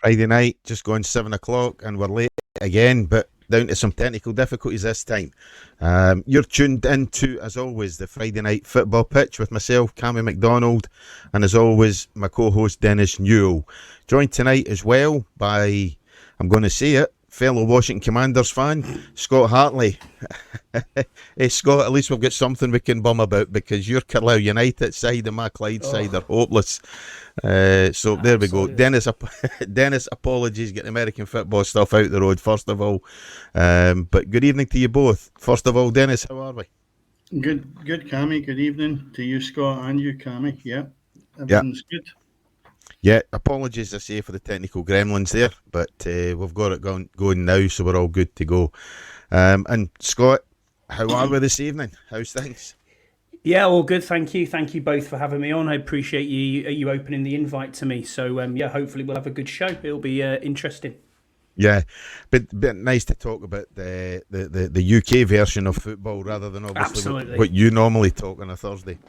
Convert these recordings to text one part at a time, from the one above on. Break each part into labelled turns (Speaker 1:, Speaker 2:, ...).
Speaker 1: Friday night, just gone 7 o'clock, and we're late again, but down to some technical difficulties this time. You're tuned into, as always, the Friday night football pitch with myself, Cammy McDonald, and as always, my co-host Dennis Newell. Joined tonight as well by, I'm going to say it, fellow Washington Commanders fan, Scott Hartley. Hey Scott, at least we've got something we can bum about, because your Carlisle United side and my Clyde side are hopeless. So there we go. Dennis, apologies, get the American football stuff out the road first of all. But good evening to you both. First of all, Dennis, how are we?
Speaker 2: Good, Cammy. Good evening to you, Scott, and you, Cammy. Yeah, everything's good.
Speaker 1: Yeah, apologies, I say, for the technical gremlins there, but we've got it going now, so we're all good to go. And Scott, how are we this evening? How's things?
Speaker 3: Yeah, all good. Thank you. Thank you both for having me on. I appreciate you opening the invite to me. So yeah, hopefully we'll have a good show. It'll be interesting.
Speaker 1: Yeah, but nice to talk about the UK version of football rather than obviously what you normally talk on a Thursday.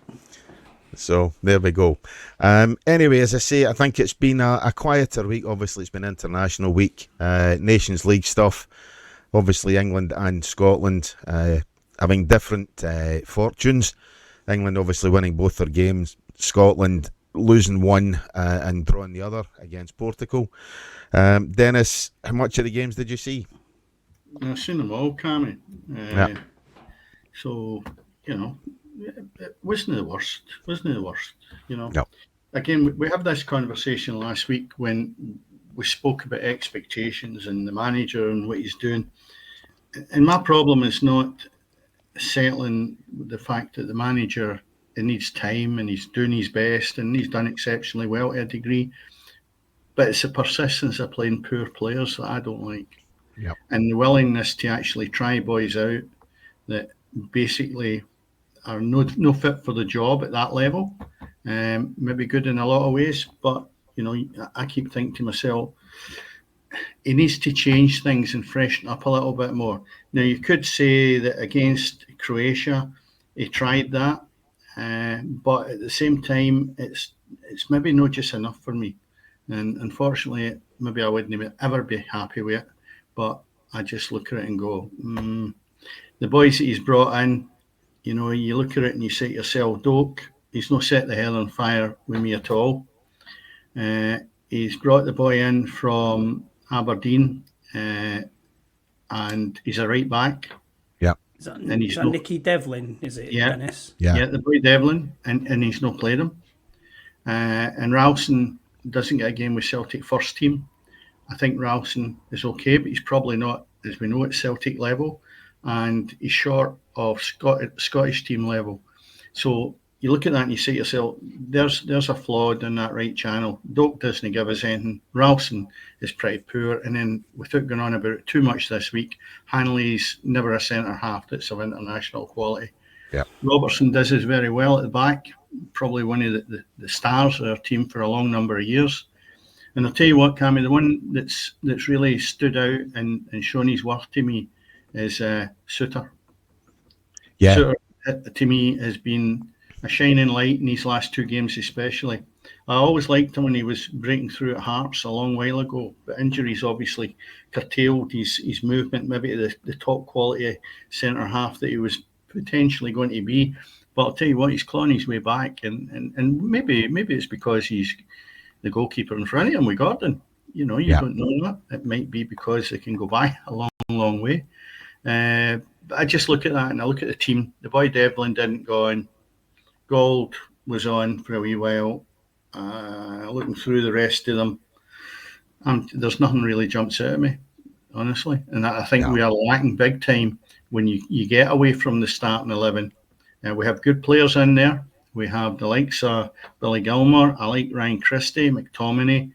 Speaker 1: So there we go. Anyway, as I say, I think it's been a quieter week. Obviously, it's been International Week, Nations League stuff. Obviously, England and Scotland having different fortunes. England obviously winning both their games. Scotland losing one and drawing the other against Portugal. Dennis, how much of the games did you see?
Speaker 2: I've seen them all, Cammy.
Speaker 1: Yeah.
Speaker 2: So, it wasn't the worst.
Speaker 1: No.
Speaker 2: Again, we had this conversation last week when we spoke about expectations and the manager and what he's doing. And my problem is not settling the fact that the manager, it needs time and he's doing his best and he's done exceptionally well to a degree. But it's the persistence of playing poor players that I don't like.
Speaker 1: Yep.
Speaker 2: And the willingness to actually try boys out that basically are no fit for the job at that level. Maybe good in a lot of ways, but I keep thinking to myself, he needs to change things and freshen up a little bit more. Now, you could say that against Croatia, he tried that, but at the same time, it's maybe not just enough for me. And unfortunately, maybe I wouldn't ever be happy with it, but I just look at it and go, the boys that he's brought in, you look at it and you say to yourself, Doak, he's not set the hell on fire with me at all. He's brought the boy in from Aberdeen, and he's a right back.
Speaker 1: Yeah.
Speaker 3: Is that Nicky Devlin, is it, Dennis?
Speaker 2: Yeah, the boy Devlin, and he's not played him. And Ralston doesn't get a game with Celtic first team. I think Ralston is okay, but he's probably not, as we know, at Celtic level. And he's short of Scottish team level. So you look at that and you say to yourself, there's a flaw in that right channel. Doak doesn't give us anything. Ralston is pretty poor. And then, without going on about it too much this week, Hanley's never a centre half that's of international quality.
Speaker 1: Yeah.
Speaker 2: Robertson does us very well at the back, probably one of the stars of our team for a long number of years. And I'll tell you what, Cammy, the one that's really stood out and shown his worth to me is Suter.
Speaker 1: Yeah.
Speaker 2: Suter, to me, has been a shining light in these last two games especially. I always liked him when he was breaking through at Hearts a long while ago, but injuries obviously curtailed his movement, maybe to the top quality centre half that he was potentially going to be. But I'll tell you what, he's clawing his way back, and maybe it's because he's the goalkeeper in front of him with Gordon. You don't know that. It might be because they can go by a long, long way. But I just look at that and I look at the team. The boy Devlin didn't go on. Gold was on for a wee while. Looking through the rest of them, there's nothing really jumps out at me, honestly. And I think we are lacking big time when you get away from the starting 11. We have good players in there. We have the likes of Billy Gilmore. I like Ryan Christie, McTominay.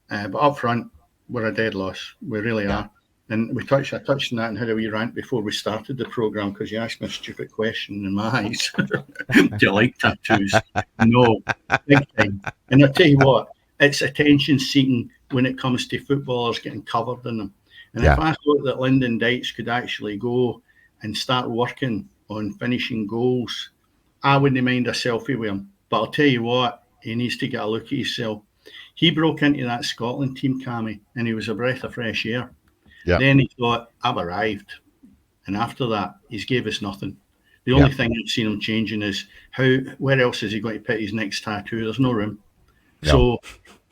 Speaker 2: But up front, we're a dead loss. We really are. And I touched on that and had a wee rant before we started the programme because you asked me a stupid question in my eyes. Do you like tattoos? No, big time. And I'll tell you what, it's attention-seeking when it comes to footballers getting covered in them. And if I thought that Lyndon Dykes could actually go and start working on finishing goals, I wouldn't mind a selfie with him. But I'll tell you what, he needs to get a look at himself. He broke into that Scotland team, Cammy, and he was a breath of fresh air.
Speaker 1: Yeah.
Speaker 2: Then he thought, I've arrived. And after that, he's gave us nothing. The
Speaker 1: Yeah.
Speaker 2: only thing I've seen him changing is where else is he going to put his next tattoo? There's no room.
Speaker 1: Yeah.
Speaker 2: So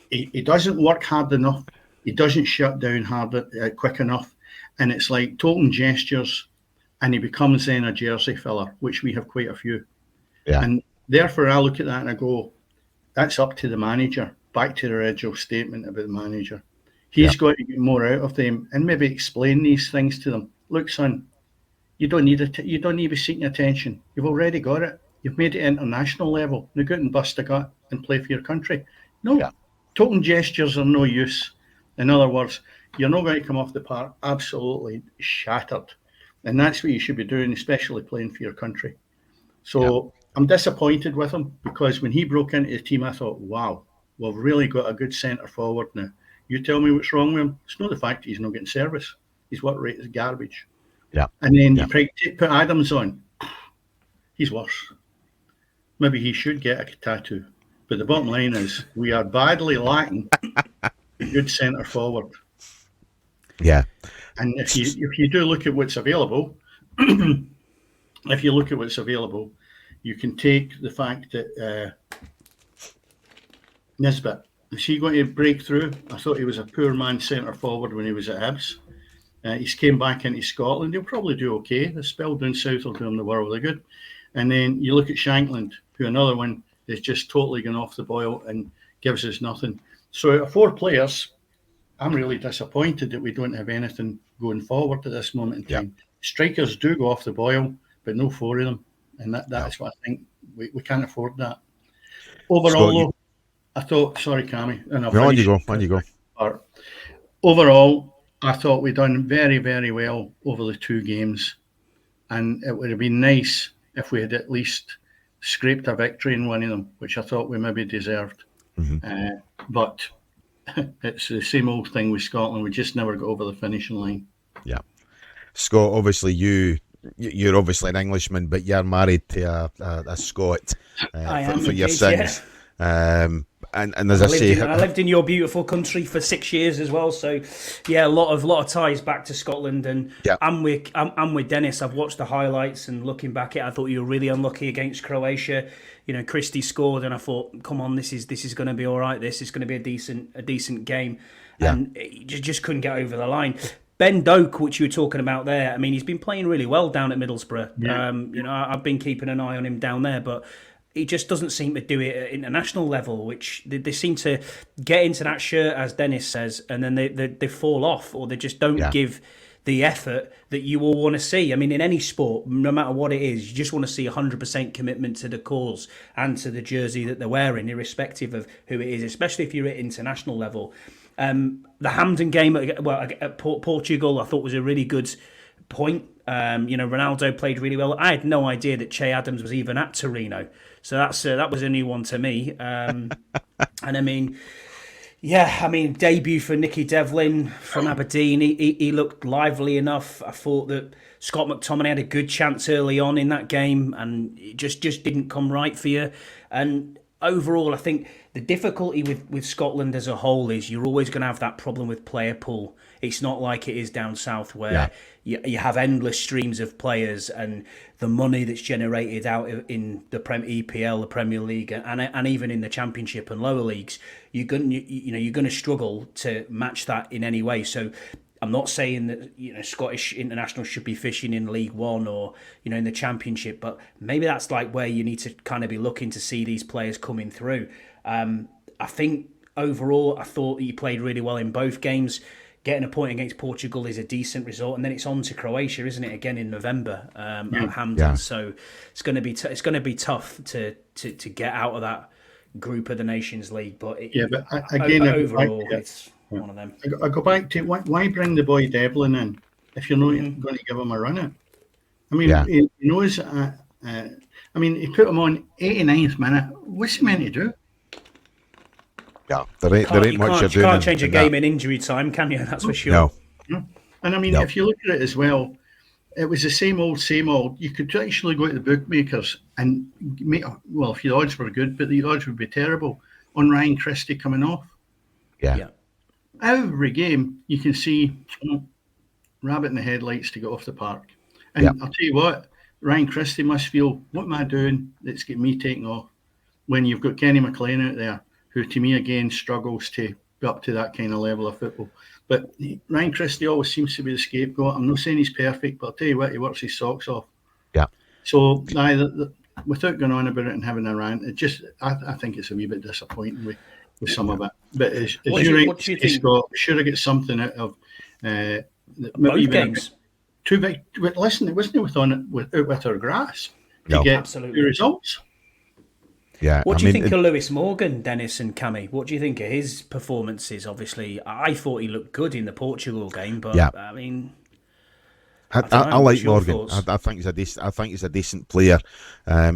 Speaker 2: he doesn't work hard enough. He doesn't shut down quick enough. And it's like token gestures, and he becomes then a jersey filler, which we have quite a few.
Speaker 1: Yeah.
Speaker 2: And therefore, I look at that and I go, that's up to the manager. Back to the original statement about the manager. He's got to get more out of them and maybe explain these things to them. Look, son, you don't need it. You don't need to be seeking attention. You've already got it. You've made it international level. Now go out and bust a gut and play for your country. No, token gestures are no use. In other words, you're not going to come off the park absolutely shattered. And that's what you should be doing, especially playing for your country. So I'm disappointed with him because when he broke into the team, I thought, wow, we've really got a good centre forward now. You tell me what's wrong with him. It's not the fact that he's not getting service. His work rate is garbage.
Speaker 1: Yeah.
Speaker 2: And then you put Adams on. He's worse. Maybe he should get a tattoo. But the bottom line is we are badly lacking a good centre forward.
Speaker 1: Yeah.
Speaker 2: And if you do look at what's available, you can take the fact that Nisbet, is he going to break through? I thought he was a poor man centre forward when he was at Hibs. He's came back into Scotland. He'll probably do okay. The spell down south will do him the world of good. And then you look at Shankland, who another one is just totally gone off the boil and gives us nothing. So out of 4 players, I'm really disappointed that we don't have anything going forward at this moment in time. Strikers do go off the boil, but no 4 of them. And that's what I think. We can't afford that. Overall, though, I thought, sorry, Cammy.
Speaker 1: On you go.
Speaker 2: Overall, I thought we'd done very, very well over the 2 games. And it would have been nice if we had at least scraped a victory in one of them, which I thought we maybe deserved.
Speaker 1: Mm-hmm.
Speaker 2: But it's the same old thing with Scotland. We just never got over the finishing line. Yeah.
Speaker 1: Scott, obviously you're obviously an Englishman, but you're married to a Scot for your sins. And as I
Speaker 3: lived in your beautiful country for 6 years as well. So, yeah, a lot of ties back to Scotland. And I'm with Dennis. I've watched the highlights and looking back at it, I thought you were really unlucky against Croatia. You know, Christie scored, and I thought, come on, this is going to be all right. This is going to be a decent game, and you just couldn't get over the line. Ben Doak, which you were talking about there, I mean, he's been playing really well down at Middlesbrough. You know, I've been keeping an eye on him down there, but he just doesn't seem to do it at international level, which they seem to get into that shirt, as Dennis says, and then they fall off, or they just don't give the effort that you all want to see. I mean, in any sport, no matter what it is, you just want to see 100% commitment to the cause and to the jersey that they're wearing, irrespective of who it is, especially if you're at international level. The Hampden game at Portugal, I thought was a really good point. You know, Ronaldo played really well. I had no idea that Che Adams was even at Torino, so that was a new one to me. And I mean, debut for Nicky Devlin from Aberdeen. He looked lively enough. I thought that Scott McTominay had a good chance early on in that game, and it just didn't come right for you. And overall, I think the difficulty with Scotland as a whole is you're always going to have that problem with player pool. It's not like it is down south where you have endless streams of players, and the money that's generated out in the EPL, the Premier League, and even in the Championship and lower leagues, you're going to struggle to match that in any way. So I'm not saying that Scottish internationals should be fishing in League One or in the Championship, but maybe that's like where you need to kind of be looking to see these players coming through. I think overall, I thought he played really well in both games. Getting a point against Portugal is a decent result, and then it's on to Croatia, isn't it? Again in November at Hampden. So it's going to be tough to get out of that group of the Nations League. But overall, it's one of them.
Speaker 2: I go back to why bring the boy Devlin in if you're not going to give him a run at? I mean, he knows. He put him on 89th minute. What's he meant to do?
Speaker 1: Yeah, there ain't much you're doing.
Speaker 3: You can't change a game in injury time, can you? That's for sure.
Speaker 2: No. And I mean, if you look at it as well, it was the same old. You could actually go to the bookmakers and make, if the odds were good, but the odds would be terrible on Ryan Christie coming off.
Speaker 3: Yeah.
Speaker 2: Every game you can see rabbit in the headlights to get off the park. And I'll tell you what, Ryan Christie must feel, what am I doing that's got me taking off? When you've got Kenny McLean out there, who to me again struggles to be up to that kind of level of football. But Ryan Christie always seems to be the scapegoat. I'm not saying he's perfect, but I'll tell you what, he works his socks off.
Speaker 1: Yeah.
Speaker 2: So without going on about it and having a rant, I think it's a wee bit disappointing with some of it. But as you think, Scott, we should have got something out of
Speaker 3: both games.
Speaker 2: Too big. But listen, it wasn't with our grasp to get the results.
Speaker 1: Yeah.
Speaker 3: What do you think of Lewis Morgan, Dennis and Cammy? What do you think of his performances? Obviously, I thought he looked good in the Portugal game, but I mean,
Speaker 1: I like Morgan. I think he's a decent player.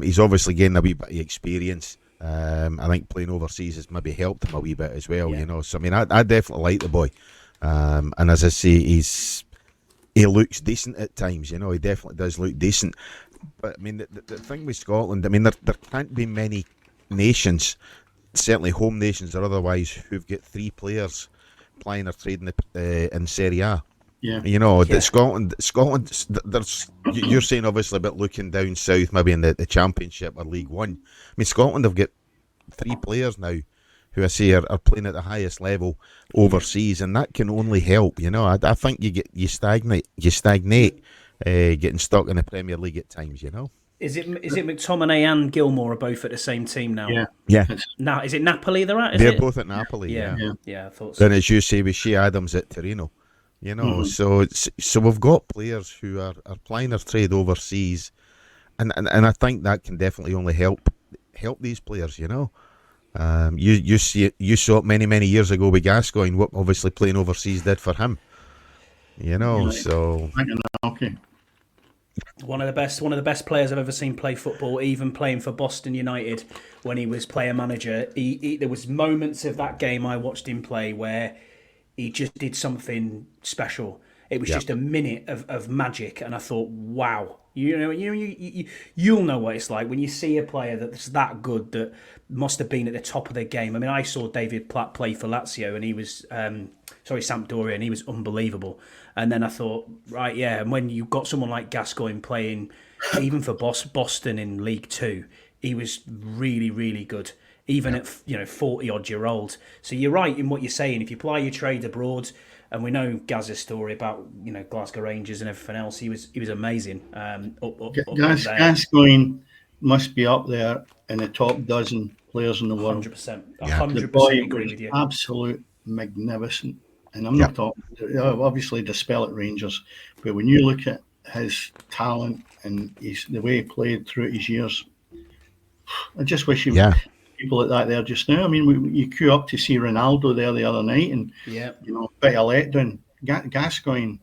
Speaker 1: He's obviously getting a wee bit of experience. I think playing overseas has maybe helped him a wee bit as well. You know, so I mean, I definitely like the boy. And as I say, he looks decent at times. You know, he definitely does look decent. But I mean, the thing with Scotland, I mean, there can't be many nations, certainly home nations or otherwise, who've got 3 players plying their trade in Serie A.
Speaker 2: Yeah,
Speaker 1: you know, Scotland. There's you're saying obviously about looking down south, maybe in the Championship or League One. I mean, Scotland have got 3 players now who I say are playing at the highest level overseas, and that can only help. You know, I think you stagnate, getting stuck in the Premier League at times. You know.
Speaker 3: Is it McTominay and Gilmour are both at the same team now?
Speaker 1: Yeah.
Speaker 3: Now, is it Napoli they're at?
Speaker 1: They're both at Napoli.
Speaker 3: Yeah, I thought so.
Speaker 1: Then, as you say, with Shea Adams at Torino. You know, so we've got players who are plying their trade overseas, and I think that can definitely only help these players. You know, you saw it many years ago with Gascoigne, what obviously playing overseas did for him. You know, so.
Speaker 2: Okay.
Speaker 3: One of the best players I've ever seen play football, even playing for Boston United when he was player manager. There was moments of that game I watched him play where he just did something special. It was just a minute of magic, and I thought, wow. You'll know what it's like when you see a player that's that good that must have been at the top of their game. I mean, I saw David Platt play for Lazio, and he was Sampdoria, and he was unbelievable. And then I thought, right, yeah. And when you got someone like Gascoigne playing, even for Boston in League Two, he was really, really good. Even at 40-odd-year-old. So you're right in what you're saying. If you ply your trade abroad, and we know Gaz's story about Glasgow Rangers and everything else, he was amazing.
Speaker 2: Gascoigne must be up there in the top dozen players in the world.
Speaker 3: 100%.
Speaker 1: Yeah.
Speaker 3: 100% agree with you.
Speaker 2: Absolute magnificent. And I'm not talking, obviously, the spell at Rangers, but when you look at his talent and the way he played through his years, I just wish he would. People like that there just now. I mean, you queue up to see Ronaldo there the other night, and bit of letdown. Gascoigne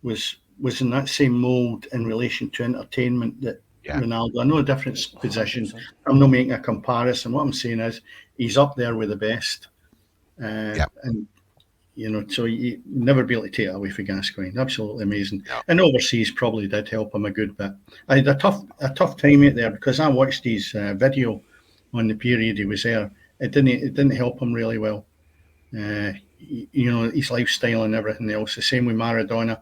Speaker 2: was in that same mould in relation to entertainment that Ronaldo. I know a different position. 100%. I'm not making a comparison. What I'm saying is he's up there with the best, and so you never be able to take it away from Gascoigne. Absolutely amazing. Yeah. And overseas probably did help him a good bit. I had a tough time out there because I watched his video on the period he was there. It didn't help him really well. His lifestyle and everything else. The same with Maradona.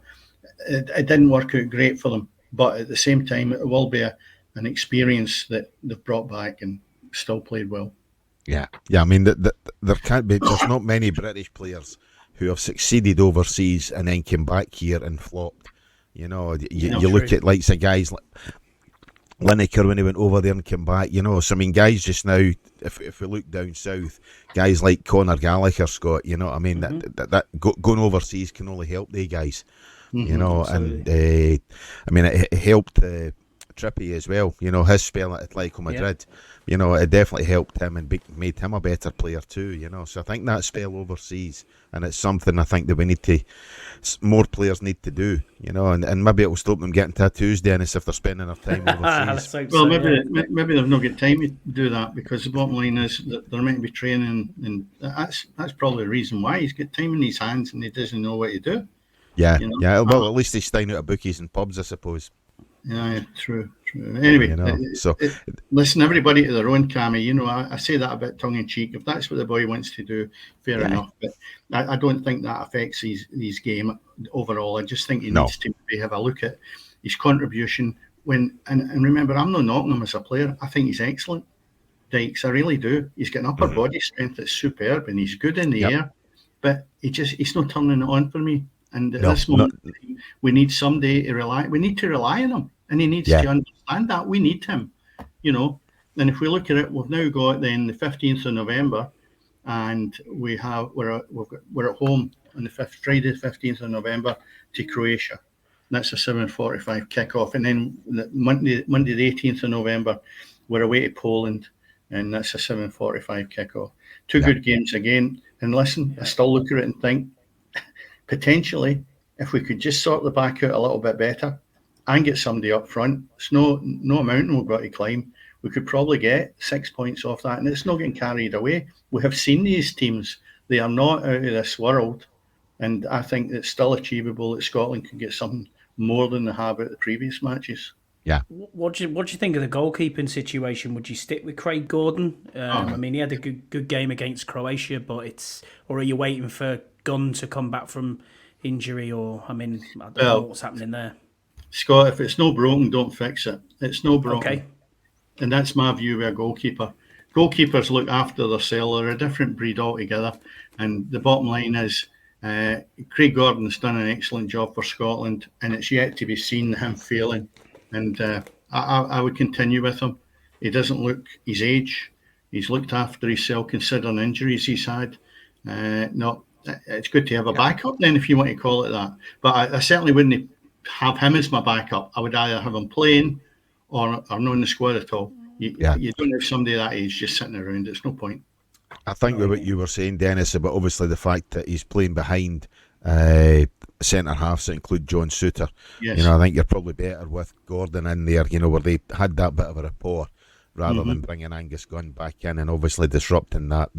Speaker 2: It didn't work out great for them, but at the same time, it will be an experience that they've brought back and still played well.
Speaker 1: Yeah. I mean, there can't be. There's not many British players who have succeeded overseas and then came back here and flopped. You know, you look at like some guys like Lineker when he went over there and came back. So I mean, guys just now, if we look down south, guys like Conor Gallagher, Scott. You know what I mean? That going overseas can only help the guys. And I mean, it helped Trippy as well. His spell at Atletico Madrid. It definitely helped him and made him a better player too. So I think that spell overseas, and it's something I think that more players need to do. And maybe it will stop them getting tattoos, Dennis, if they're spending their time overseas.
Speaker 2: Maybe they've not got time to do that, because the bottom line is that they're meant to be training, and that's probably the reason why he's got time in his hands and he doesn't know what to do.
Speaker 1: Yeah. Well, at least he's staying out of bookies and pubs, I suppose.
Speaker 2: Yeah, true. Anyway,
Speaker 1: You know, so
Speaker 2: listen, everybody to their own, Cammy. You know, I say that a bit tongue in cheek. If that's what the boy wants to do, fair enough. But I don't think that affects his game overall. I just think he needs to maybe have a look at his contribution. And remember, I'm not knocking him as a player. I think he's excellent, Dykes. I really do. He's got an upper body strength that's superb, and he's good in the air. But he's not turning it on for me. And at this moment, we need somebody to rely. We need to rely on him, and he needs to understand that we need him. You know, and if we look at it, we've now got then the 15th of November, and we're at home on the Friday, the 15th of November to Croatia. That's a 7:45 kickoff, and then Monday, the 18th of November, we're away to Poland, and that's a 7:45 kickoff. Two good games again. And listen, I still look at it and think, potentially, if we could just sort the back out a little bit better and get somebody up front, it's no mountain we've got to climb. We could probably get 6 points off that, and it's not getting carried away. We have seen these teams; they are not out of this world, and I think it's still achievable that Scotland can get something more than they have at the previous matches.
Speaker 3: Yeah. What do you think of the goalkeeping situation? Would you stick with Craig Gordon? I mean, he had a good game against Croatia, but or are you waiting for Gunn to come back from injury? Or I mean, I don't know what's happening there.
Speaker 2: Scott, if it's no broken, don't fix it. It's no broken.
Speaker 3: Okay.
Speaker 2: And that's my view of a goalkeeper. Goalkeepers look after their cell. They're a different breed altogether. And the bottom line is, Craig Gordon's done an excellent job for Scotland, and it's yet to be seen him failing. And I would continue with him. He doesn't look his age. He's looked after himself, considering injuries he's had. It's good to have a backup then, if you want to call it that. But I certainly wouldn't have him as my backup. I would either have him playing or not in the squad at all. You don't have somebody that age just sitting around. It's no point.
Speaker 1: I think with what you were saying, Dennis, about obviously the fact that he's playing behind centre halves that include John Souttar.
Speaker 2: Yes.
Speaker 1: You know, I think you're probably better with Gordon in there, you know, where they had that bit of a rapport rather than bringing Angus Gunn back in and obviously disrupting that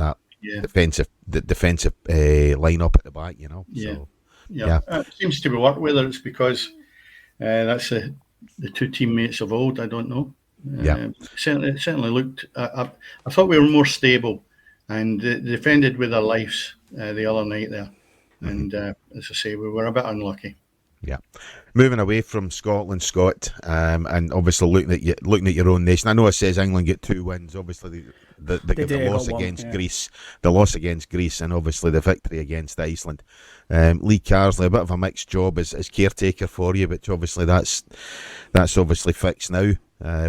Speaker 1: defensive line-up at the back, you know.
Speaker 2: It seems to be work, whether it's because that's the two teammates of old, I don't know. Certainly looked, I thought we were more stable and defended with our lives the other night there. And as I say, we were a bit unlucky.
Speaker 1: Yeah. Moving away from Scotland, Scott, and obviously looking at your own nation. I know it says England get 2 wins. Obviously, the loss against Greece, and obviously the victory against Iceland. Lee Carlisle, a bit of a mixed job as caretaker for you, but obviously that's obviously fixed now.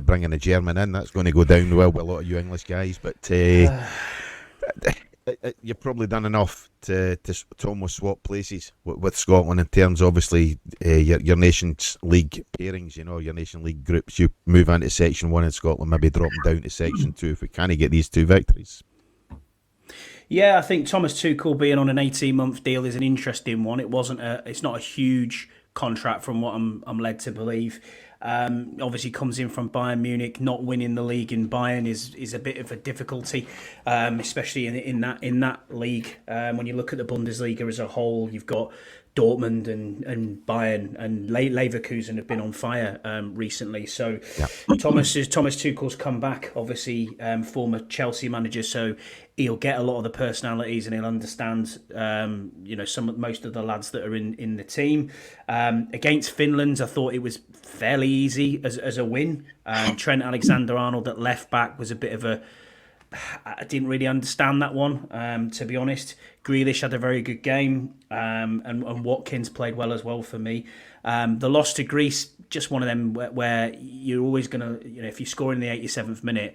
Speaker 1: Bringing a German in, that's going to go down well with a lot of you English guys, but. You've probably done enough to almost swap places with Scotland in terms, obviously, your Nations League pairings, you know, your Nation League groups. You move into Section 1 in Scotland, maybe drop them down to Section 2 if we can get these 2 victories.
Speaker 3: Yeah, I think Thomas Tuchel being on an 18-month deal is an interesting one. It's not a huge contract from what I'm led to believe. Obviously comes in from Bayern Munich. Not winning the league in Bayern is a bit of a difficulty, especially in that league. When you look at the Bundesliga as a whole, you've got Dortmund and Bayern and Leverkusen have been on fire recently. So Thomas Tuchel's come back, obviously former Chelsea manager, so he'll get a lot of the personalities and he'll understand most of the lads that are in the team. Against Finland, I thought it was fairly easy as a win. Trent Alexander-Arnold at left back was a bit of I didn't really understand that one, to be honest. Grealish had a very good game, and Watkins played well as well for me. The loss to Greece, just one of them where you're always going to, if you score in the 87th minute,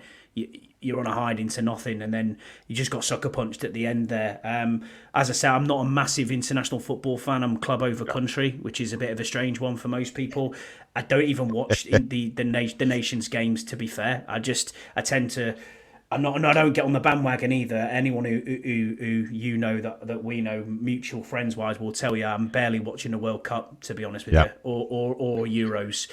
Speaker 3: you're on a hide into nothing, and then you just got sucker punched at the end there. As I say, I'm not a massive international football fan. I'm club over country, which is a bit of a strange one for most people. I don't even watch the nations games, to be fair. I tend to. I don't get on the bandwagon either. Anyone who you know that we know mutual friends wise will tell you I'm barely watching the World Cup, to be honest with you, or Euros.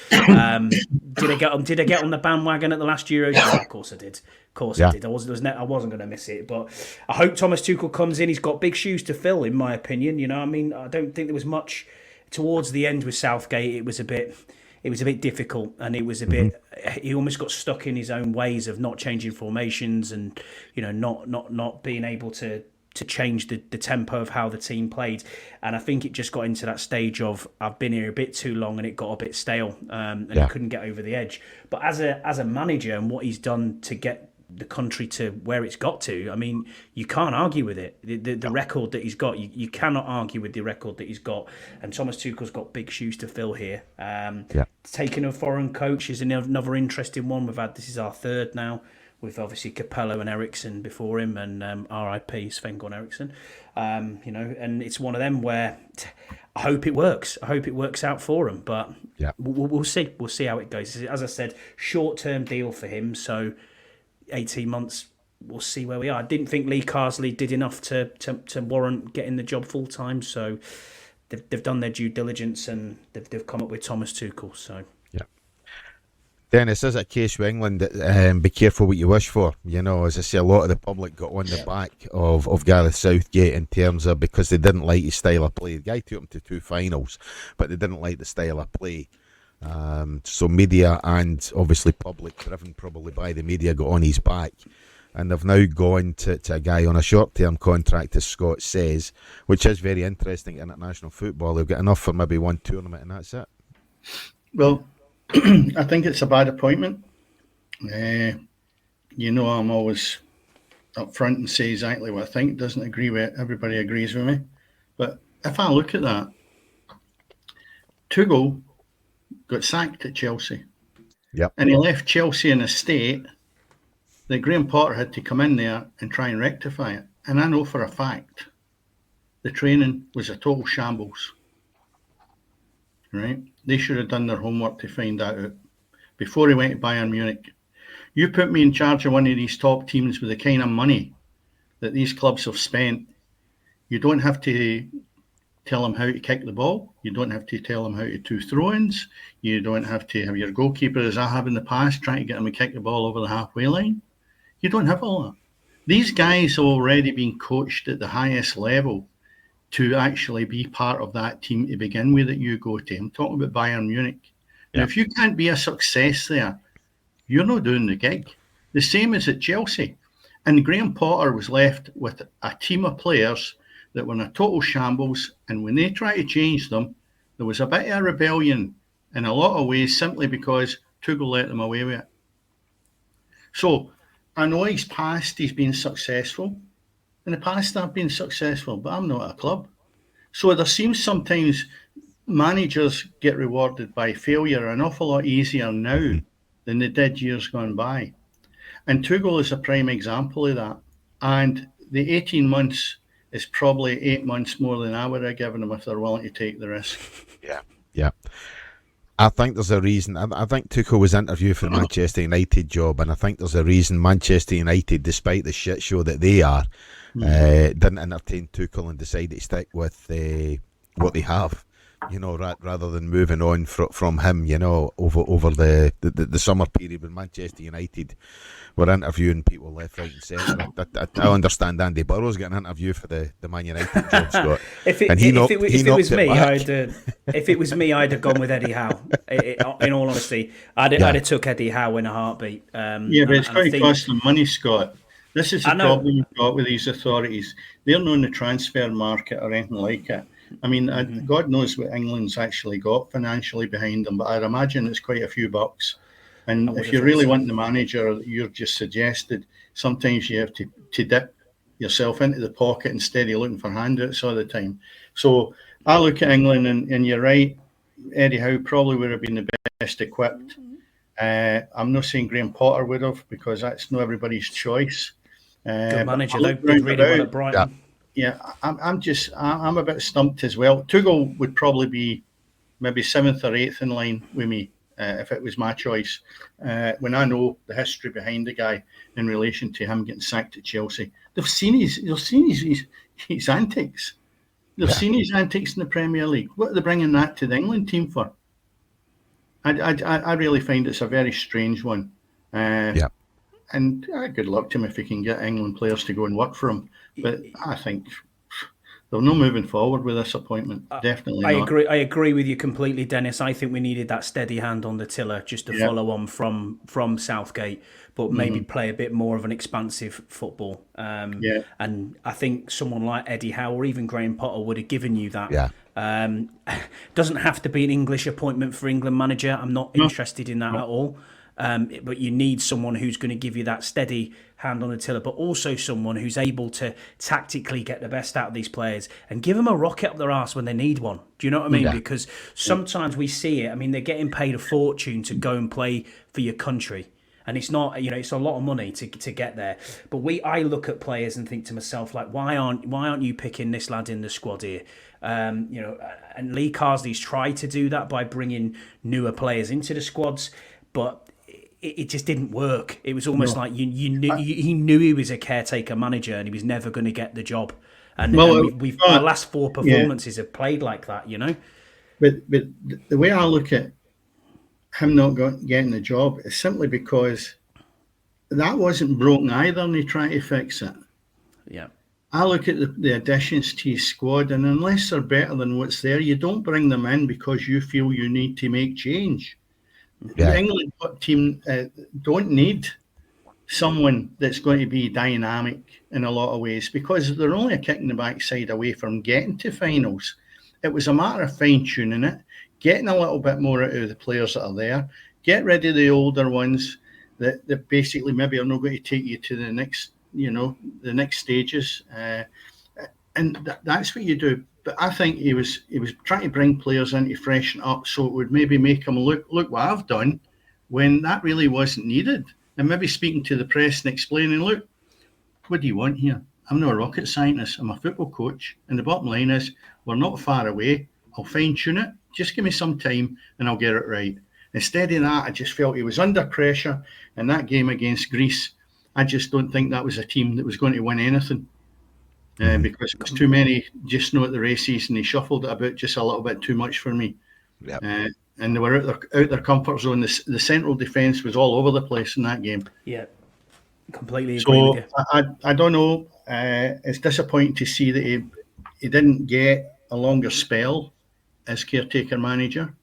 Speaker 3: Did I get on the bandwagon at the last Euros? Yeah, of course I did. I did. I wasn't going to miss it. But I hope Thomas Tuchel comes in. He's got big shoes to fill, in my opinion. I mean, I don't think there was much towards the end with Southgate. It was a bit difficult, and it was a bit. he almost got stuck in his own ways of not changing formations and, not being able to change the tempo of how the team played. And I think it just got into that stage of, I've been here a bit too long and it got a bit stale, and he couldn't get over the edge. But as a manager and what he's done to get the country to where it's got to, I mean, you can't argue with it. The record that he's got, you cannot argue with the record that he's got. And Thomas Tuchel's got big shoes to fill here. Taking a foreign coach is another interesting one. This is our third now, with obviously Capello and Eriksson before him, and RIP Sven-Goran Eriksson. And it's one of them where I hope it works. I hope it works out for him, but we'll see. We'll see how it goes. As I said, short-term deal for him, so 18 months, we'll see where we are. I didn't think Lee Carsley did enough to warrant getting the job full-time, so they've done their due diligence and they've come up with Thomas Tuchel, so...
Speaker 1: Dennis, is it a case with England that be careful what you wish for? As I say, a lot of the public got on the back of Gareth Southgate in terms of, because they didn't like his style of play. The guy took him to 2 finals, but they didn't like the style of play. So media and obviously public, driven probably by the media, got on his back. And they've now gone to a guy on a short-term contract, as Scott says, which is very interesting in international football. They've got enough for maybe one tournament and that's it.
Speaker 2: Well, I think it's a bad appointment. I'm always up front and say exactly what I think. Doesn't agree with everybody agrees with me. But if I look at that, Tuchel got sacked at Chelsea.
Speaker 1: Yep.
Speaker 2: And he left Chelsea in a state that Graham Potter had to come in there and try and rectify it. And I know for a fact the training was a total shambles. Right? They should have done their homework to find that out before he went to Bayern Munich. You put me in charge of one of these top teams with the kind of money that these clubs have spent. You don't have to tell them how to kick the ball. You don't have to tell them how to do throw-ins. You don't have to have your goalkeeper, as I have in the past, trying to get them to kick the ball over the halfway line. You don't have all that. These guys have already been coached at the highest level to actually be part of that team to begin with that you go to. I'm talking about Bayern Munich. Now, if you can't be a success there, you're not doing the gig. The same as at Chelsea. And Graham Potter was left with a team of players that were in a total shambles, and when they tried to change them, there was a bit of a rebellion in a lot of ways simply because Tuchel let them away with it. So, I know he's been successful. In the past, I've been successful, but I'm not a club. So there seems sometimes managers get rewarded by failure an awful lot easier now than they did years gone by. And Tuchel is a prime example of that. And the 18 months is probably 8 months more than I would have given them if they're willing to take the risk.
Speaker 1: Yeah. I think there's a reason. I think Tuchel was interviewed for the Manchester United job, and I think there's a reason Manchester United, despite the shit show that they are, didn't entertain Tuchel and decided to stick with what they have, rather than moving on from him, over the summer period when Manchester United were interviewing people left, right and centre. I understand Andy Burrow's getting an interview for the Man United job, Scott. If it was me, I'd have gone with Eddie Howe. In all honesty, I'd have took Eddie Howe in a heartbeat. But it's going to cost them money, Scott. This is the problem you've got with these authorities. They're not in the transfer market or anything like it. I mean, God knows what England's actually got financially behind them, but I'd imagine it's quite a few bucks. And if you really want the manager that you've just suggested, sometimes you have to dip yourself into the pocket instead of looking for handouts all the time. So I look at England, and you're right, Eddie Howe probably would have been the best equipped. I'm not saying Graham Potter would have, because that's not everybody's choice. Good manager, though. Did really well at Brighton. Yeah, I'm a bit stumped as well. Tuchel would probably be maybe 7th or 8th in line with me if it was my choice. When I know the history behind the guy in relation to him getting sacked at Chelsea, they've seen his antics. They've seen his antics in the Premier League. What are they bringing that to the England team for? I really find it's a very strange one. And good luck to him if he can get England players to go and work for him. But I think
Speaker 2: they're not moving forward with this appointment. Definitely not.
Speaker 3: I agree with you completely, Dennis. I think we needed that steady hand on the tiller just to follow on from Southgate, but maybe play a bit more of an expansive football. And I think someone like Eddie Howe or even Graham Potter would have given you that.
Speaker 1: Yeah.
Speaker 3: Doesn't have to be an English appointment for England manager. I'm not interested in that at all. But you need someone who's going to give you that steady hand on the tiller, but also someone who's able to tactically get the best out of these players and give them a rocket up their arse when they need one. Do you know what I mean? Yeah. Because sometimes we see it. I mean, they're getting paid a fortune to go and play for your country. And it's not, it's a lot of money to get there. But I look at players and think to myself, like, why aren't you picking this lad in the squad here? And Lee Carsley's tried to do that by bringing newer players into the squads, but it just didn't work. It was almost like he knew he was a caretaker manager and he was never going to get the job. And we've the last 4 performances have played like that,
Speaker 2: But the way I look at him not getting the job is simply because that wasn't broken either, and they try to fix it.
Speaker 3: Yeah.
Speaker 2: I look at the additions to his squad, and unless they're better than what's there, you don't bring them in because you feel you need to make change.
Speaker 1: Yeah.
Speaker 2: The England team don't need someone that's going to be dynamic in a lot of ways because they're only a kick in the backside away from getting to finals. It was a matter of fine-tuning it, getting a little bit more out of the players that are there, get rid of the older ones that basically maybe are not going to take you to the next, the next stages. And that's what you do. But I think he was trying to bring players in to freshen up so it would maybe make them look what I've done when that really wasn't needed. And maybe speaking to the press and explaining, look, what do you want here? I'm not a rocket scientist. I'm a football coach. And the bottom line is we're not far away. I'll fine-tune it. Just give me some time and I'll get it right. Instead of that, I just felt he was under pressure in that game against Greece. I just don't think that was a team that was going to win anything. Because it was too many just at the races and he shuffled it about just a little bit too much for me.
Speaker 1: Yep.
Speaker 2: And they were out their comfort zone. The central defence was all over the place in that game.
Speaker 3: Yeah, completely agree with you.
Speaker 2: I don't know. It's disappointing to see that he didn't get a longer spell as caretaker manager.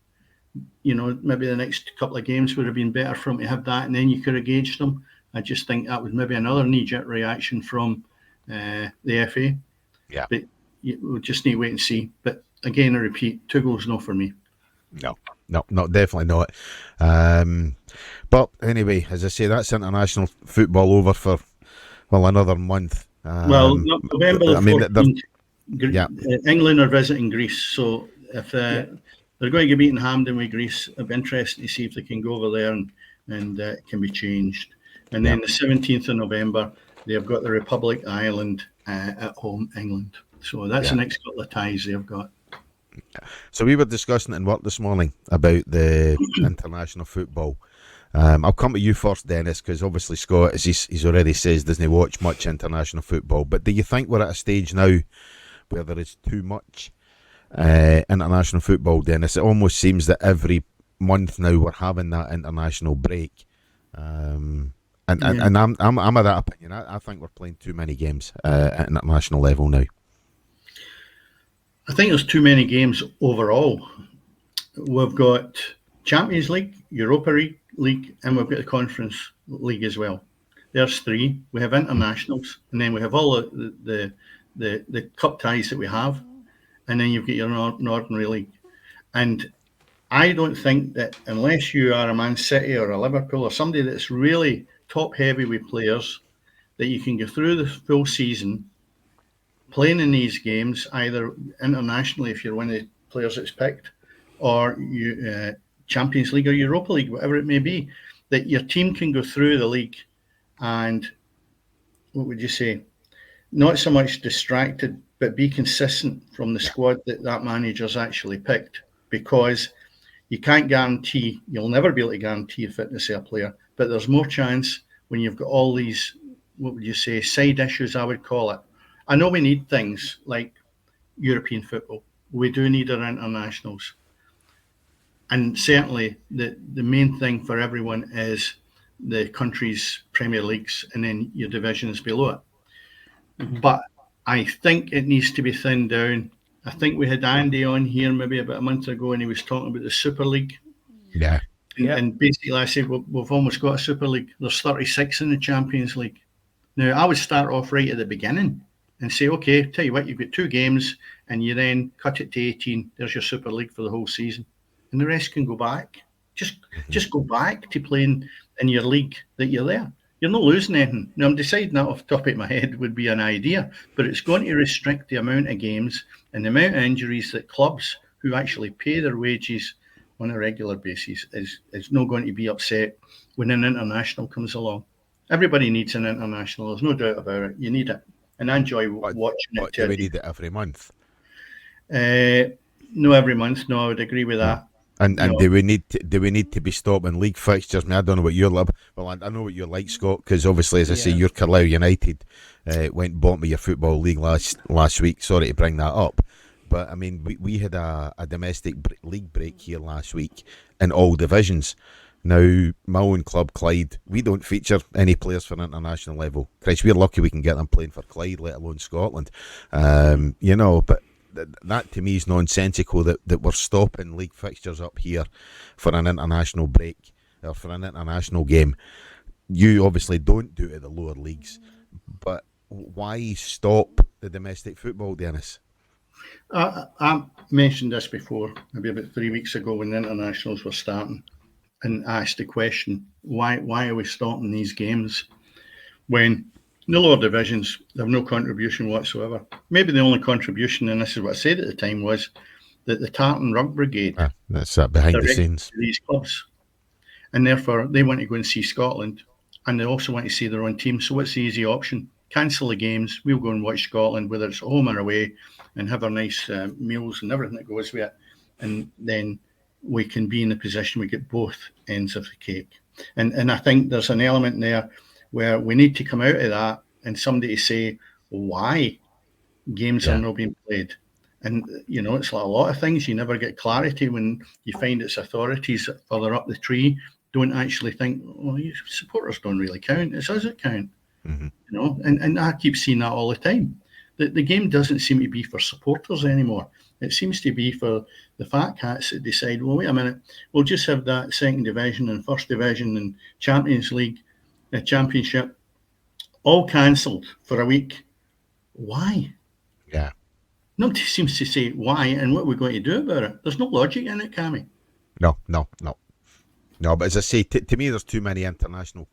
Speaker 2: Maybe the next couple of games would have been better for him to have that, and then you could have gauged him. I just think that was maybe another knee-jerk reaction from the FA.
Speaker 1: Yeah.
Speaker 2: But we'll just need to wait and see. But again, I repeat, 2 goals no for me.
Speaker 1: No, definitely not. But anyway, as I say, that's international football over for, another month.
Speaker 2: November the 14th, England are visiting Greece. So if they're going to get beaten Hampden with Greece, it'll be interesting to see if they can go over there and it can be changed. And then the 17th of November, they've got the Republic Island at home, England. So that's the next couple of ties they've got.
Speaker 1: So we were discussing in work this morning about the international football. I'll come to you first, Dennis, because obviously Scott, as he's already says, doesn't watch much international football. But do you think we're at a stage now where there is too much international football, Dennis? It almost seems that every month now we're having that international break. And I'm of that opinion. I think we're playing too many games at international level now.
Speaker 2: I think there's too many games overall. We've got Champions League, Europa League, and we've got the Conference League as well. There's 3. We have internationals, and then we have all the cup ties that we have, and then you've got your Northern League. And I don't think that unless you are a Man City or a Liverpool or somebody that's really top heavy with players, that you can go through the full season playing in these games, either internationally if you're one of the players that's picked, or you Champions League or Europa League, whatever it may be, that your team can go through the league and, what would you say, not so much distracted, but be consistent from the squad that manager's actually picked, because you can't guarantee, you'll never be able to guarantee the fitness of a player, but there's more chance when you've got all these, what would you say, side issues, I would call it. I know we need things like European football. We do need our internationals. And certainly the main thing for everyone is the country's Premier Leagues and then your divisions below it. Mm-hmm. But I think it needs to be thinned down. I think we had Andy on here maybe about a month ago, and he was talking about the Super League.
Speaker 1: Yeah.
Speaker 2: And basically, I said, we've almost got a Super League. There's 36 in the Champions League. Now, I would start off right at the beginning and say, okay, tell you what, you've got 2 games, and you then cut it to 18. There's your Super League for the whole season. And the rest can go back. Just go back to playing in your league that you're there. You're not losing anything. Now, I'm deciding that off the top of my head would be an idea, but it's going to restrict the amount of games and the amount of injuries that clubs who actually pay their wages on a regular basis is not going to be upset when an international comes along. Everybody needs an international. There's no doubt about it. You need it. And I enjoy watching it.
Speaker 1: Do we need it every month?
Speaker 2: No, every month. No, I would agree with that.
Speaker 1: And do we need to be stopping league fixtures? I mean, I don't know what you're like. Well, I know what you're like, Scott, because obviously, as I say, you're Carlisle United. Went bottom of your football league last week. Sorry to bring that up, but I mean, we had a domestic league break here last week in all divisions. Now, my own club, Clyde, we don't feature any players for international level. Christ, we're lucky we can get them playing for Clyde, let alone Scotland. But that to me is nonsensical that we're stopping league fixtures up here for an international break or for an international game. You obviously don't do it at the lower leagues, but why stop the domestic football, Dennis?
Speaker 2: I mentioned this before, maybe about 3 weeks ago when the internationals were starting, and asked the question, why are we stopping these games when the lower divisions have no contribution whatsoever? Maybe the only contribution, and this is what I said at the time, was that the Tartan Rug Brigade,
Speaker 1: that's that behind the scenes,
Speaker 2: these clubs, and therefore they want to go and see Scotland, and they also want to see their own team. So what's the easy option? Cancel the games. We'll go and watch Scotland, whether it's home or away, and have our nice meals and everything that goes with it, and then we can be in a position we get both ends of the cake. And I think there's an element there where we need to come out of that and somebody to say why games are not being played. And, it's like a lot of things. You never get clarity when you find it's authorities further up the tree don't actually think, well, you supporters don't really count. It's us that count. Mm-hmm. And I keep seeing that all the time. The game doesn't seem to be for supporters anymore. It seems to be for the fat cats that decide, well, wait a minute, we'll just have that second division and first division and Champions League, championship, all cancelled for a week. Why?
Speaker 1: Yeah.
Speaker 2: Nobody seems to say why and what we're going to do about it. There's no logic in it, Cammy.
Speaker 1: No. But as I say, to me, there's too many international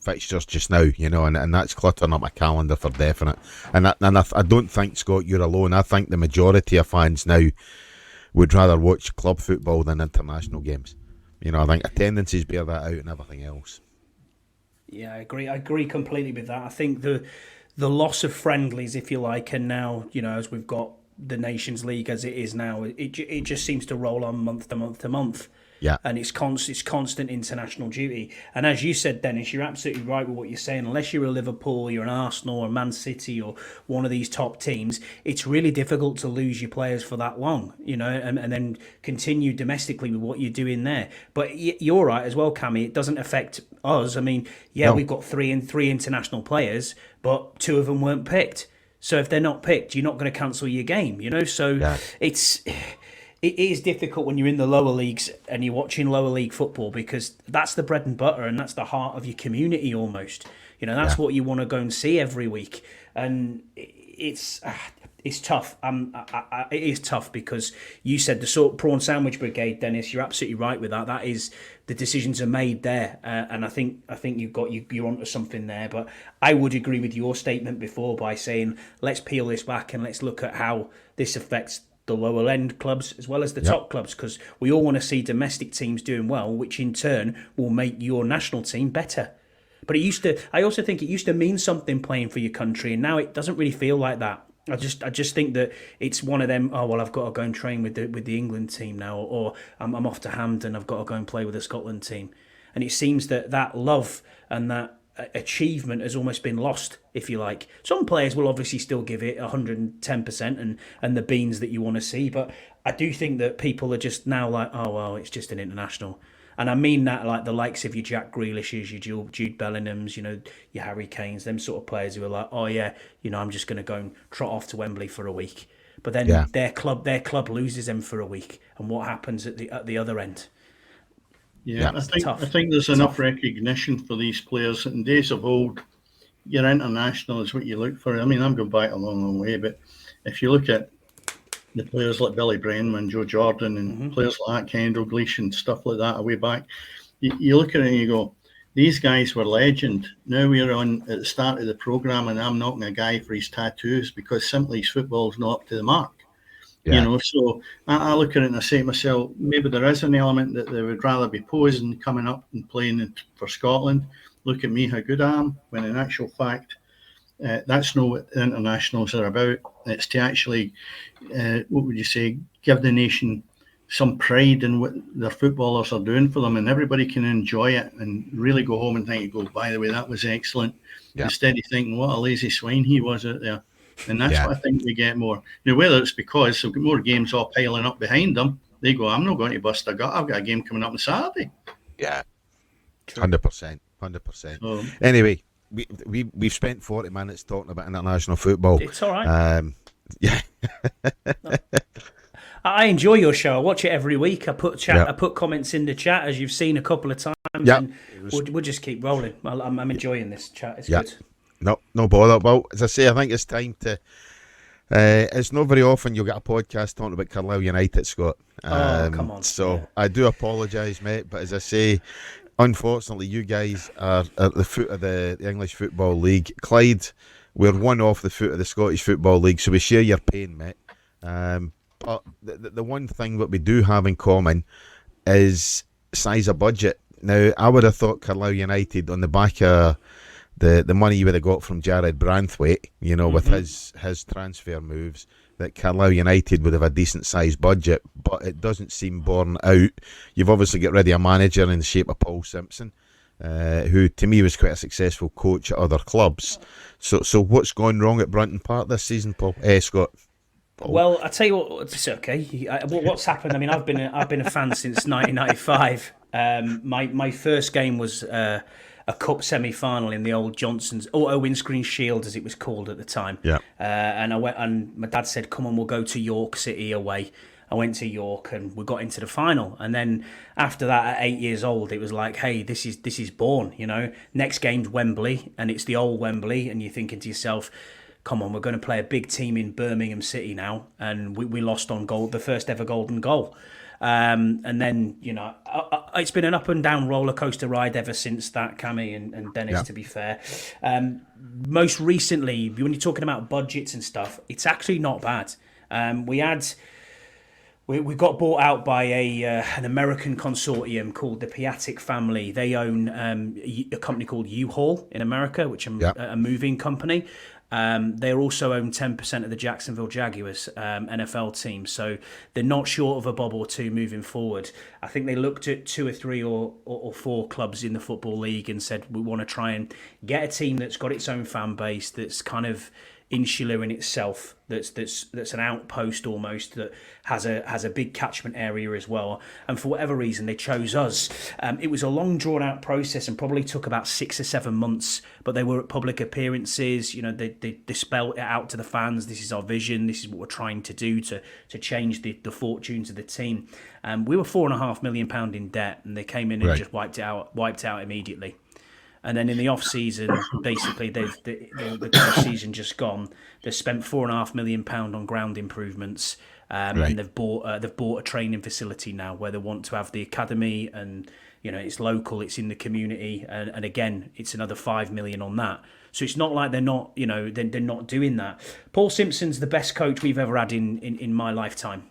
Speaker 1: fixtures just now, and that's cluttering up my calendar for definite. And I don't think, Scott, you're alone. I think the majority of fans now would rather watch club football than international games. I think attendances bear that out and everything else.
Speaker 3: Yeah, I agree completely with that. I think the loss of friendlies, if you like, and now, as we've got the Nations League as it is now, it just seems to roll on month to month to month.
Speaker 1: Yeah.
Speaker 3: And it's constant international duty. And as you said, Dennis, you're absolutely right with what you're saying. Unless you're a Liverpool, you're an Arsenal or Man City or one of these top teams, it's really difficult to lose your players for that long, and then continue domestically with what you're doing there. But you're right as well, Cammy. It doesn't affect us. I mean, we've got three international players, but 2 of them weren't picked. So if they're not picked, you're not going to cancel your game, So it is difficult when you're in the lower leagues and you're watching lower league football because that's the bread and butter and that's the heart of your community almost. That's what you want to go and see every week. And it's tough. It is tough because you said the sort of prawn sandwich brigade, Dennis. You're absolutely right with that. That is the decisions are made there, and I think you're onto something there. But I would agree with your statement before by saying let's peel this back and let's look at how this affects the lower end clubs as well as the top clubs, because we all want to see domestic teams doing well, which in turn will make your national team better. But I also think it used to mean something playing for your country, and now it doesn't really feel like that. I just think that it's one of them. Oh well, I've got to go and train with the England team now, or I'm off to Hampden. I've got to go and play with the Scotland team, and it seems that love and that achievement has almost been lost, if you like. Some players will obviously still give it 110% and the beans that you want to see, but I do think that people are just now like, oh well, it's just an international. And I mean that like the likes of your Jack Grealishes, your Jude Bellinghams, your Harry Kanes, them sort of players who are like, oh yeah, I'm just going to go and trot off to Wembley for a week. But then their club loses them for a week, and what happens at the other end?
Speaker 2: Yeah, I think there's enough recognition for these players. In days of old, your international is what you look for. I mean, I'm going back a long, long way, but if you look at the players like Billy Brennan, Joe Jordan, and players like that, Kendall Gleesh and stuff like that, way back, you look at it and you go, these guys were legend. Now we're on at the start of the programme, and I'm knocking a guy for his tattoos because simply his football's not up to the mark.
Speaker 1: Yeah.
Speaker 2: So I look at it and I say to myself, maybe there is an element that they would rather be posing, coming up and playing for Scotland. Look at me, how good I am. When in actual fact, that's not what internationals are about. It's to actually, what would you say, give the nation some pride in what their footballers are doing for them, and everybody can enjoy it and really go home and think, by the way, that was excellent. Yeah. Instead of thinking, what a lazy swine he was out there. And that's what I think we get more. Now, whether it's because they've got more games all piling up behind them, they go, I'm not going to bust a gut. I've got a game coming up on Saturday.
Speaker 1: Yeah. 100%. 100%. Anyway, we've spent 40 minutes talking about international football.
Speaker 3: It's all right.
Speaker 1: Yeah.
Speaker 3: I enjoy your show. I watch it every week. I put comments in the chat, as you've seen a couple of times.
Speaker 1: Yeah.
Speaker 3: And we'll just keep rolling. I'm enjoying this chat. It's good.
Speaker 1: No bother. Well, as I say, I think it's time to. It's not very often you'll get a podcast talking about Carlisle United, Scott.
Speaker 3: Come on.
Speaker 1: So I do apologise, mate. But as I say, unfortunately, you guys are at the foot of the English Football League. Clyde, we're one off the foot of the Scottish Football League, so we share your pain, mate. But the one thing that we do have in common is size of budget. Now, I would have thought Carlisle United, on the back of the money you would have got from Jared Branthwaite, with his transfer moves, that Carlisle United would have a decent sized budget, but it doesn't seem borne out. You've obviously got rid of a manager in the shape of Paul Simpson, who to me was quite a successful coach at other clubs. So what's going wrong at Brunton Park this season, Scott? Paul.
Speaker 3: Well, I tell you what, it's okay. What's happened? I mean, I've been a fan since 1995. My first game was a cup semi-final in the old Johnson's Windscreen Shield, as it was called at the time.
Speaker 1: Yeah.
Speaker 3: And I went, and my dad said, "Come on, we'll go to York City away." I went to York and we got into the final. And then after that, at 8 years old, it was like, "Hey, this is born." Next game's Wembley, and it's the old Wembley, and you're thinking to yourself, come on, we're going to play a big team in Birmingham City now, and we lost on goal, the first ever golden goal. And then, it's been an up and down roller coaster ride ever since that, Cammy and Dennis, to be fair. Most recently, when you're talking about budgets and stuff, it's actually not bad. We got bought out by an American consortium called the Piatic family. They own a company called U-Haul in America, which is a moving company. They also own 10% of the Jacksonville Jaguars NFL team, so they're not short of a bob or two moving forward. I think they looked at 2 or 3 or 4 clubs in the Football League and said, we want to try and get a team that's got its own fan base, that's kind of insular in itself, that's an outpost almost, that has a big catchment area as well. And for whatever reason, they chose us. It was a long drawn out process and probably took about 6 or 7 months, but they were at public appearances. They spelled it out to the fans. This is our vision. This is what we're trying to do to change the fortunes of the team. We were £4.5 million in debt, and they came in and just wiped it out immediately. And then in the off season, basically, the season just gone. They've spent £4.5 million on ground improvements, and they've bought a training facility now where they want to have the academy, and it's local, it's in the community, and again, it's another £5 million on that. So it's not like they're not, they're not doing that. Paul Simpson's the best coach we've ever had in my lifetime.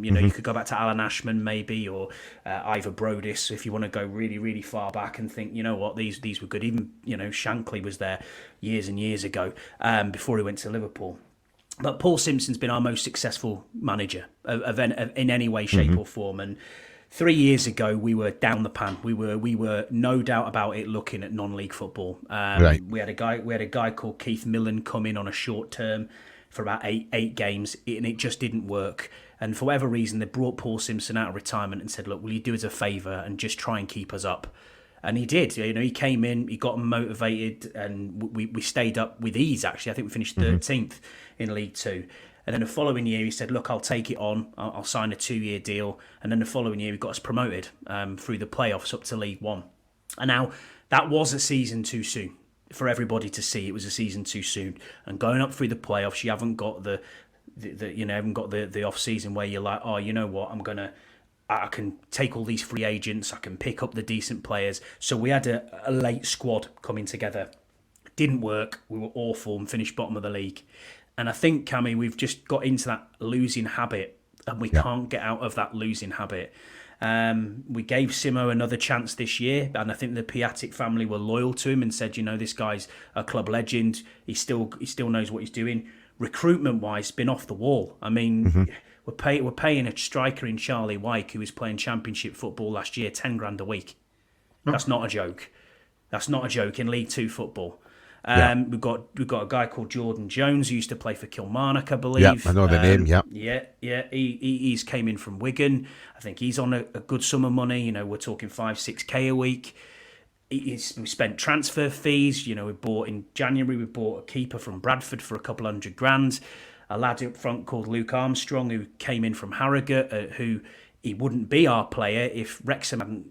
Speaker 3: You could go back to Alan Ashman maybe, or Ivor Brodis if you want to go really, really far back and think, these were good. Even, Shankly was there years and years ago before he went to Liverpool. But Paul Simpson's been our most successful manager in any way, shape or form. And 3 years ago, we were down the pan. We were no doubt about it, looking at non-league football. We had a guy called Keith Millen come in on a short term for about eight games, and it just didn't work. And for whatever reason, they brought Paul Simpson out of retirement and said, look, will you do us a favour and just try and keep us up? And he did. He came in, he got them motivated, and we stayed up with ease, actually. I think we finished 13th in League Two. And then the following year, he said, look, I'll take it on. I'll sign a 2-year deal. And then the following year, he got us promoted through the playoffs up to League One. And now, that was a season too soon for everybody to see. It was a season too soon. And going up through the playoffs, you haven't got the off season where you're like, oh, you know what, I can take all these free agents, I can pick up the decent players. So we had a late squad coming together. Didn't work. We were awful and finished bottom of the league. And I think, Cammy, we've just got into that losing habit, and we can't get out of that losing habit. We gave Simo another chance this year, and I think the Piatek family were loyal to him and said, this guy's a club legend. He still knows what he's doing. Recruitment-wise, been off the wall. I mean, we're paying a striker in Charlie Wyke who was playing Championship football last year $10,000 a week. That's not a joke. That's not a joke in League Two football. We've got a guy called Jordan Jones who used to play for Kilmarnock, I believe.
Speaker 1: Yeah, I know the name.
Speaker 3: Yeah. He's came in from Wigan. I think he's on a good sum of money. We're talking 5-6K a week. We spent transfer fees. We bought in January. We bought a keeper from Bradford for a couple $100,000. A lad up front called Luke Armstrong who came in from Harrogate. Who he wouldn't be our player if Wrexham hadn't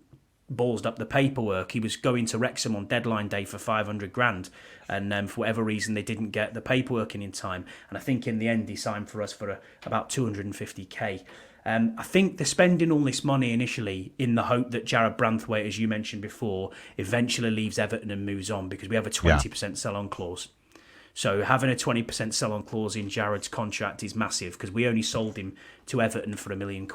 Speaker 3: ballsed up the paperwork. He was going to Wrexham on deadline day for $500,000, and for whatever reason they didn't get the paperwork in time. And I think in the end he signed for us for about 250k. I think they're spending all this money initially in the hope that Jared Branthwaite, as you mentioned before, eventually leaves Everton and moves on, because we have a 20% sell-on clause. So having a 20% sell-on clause in Jared's contract is massive, because we only sold him to Everton for £1 million.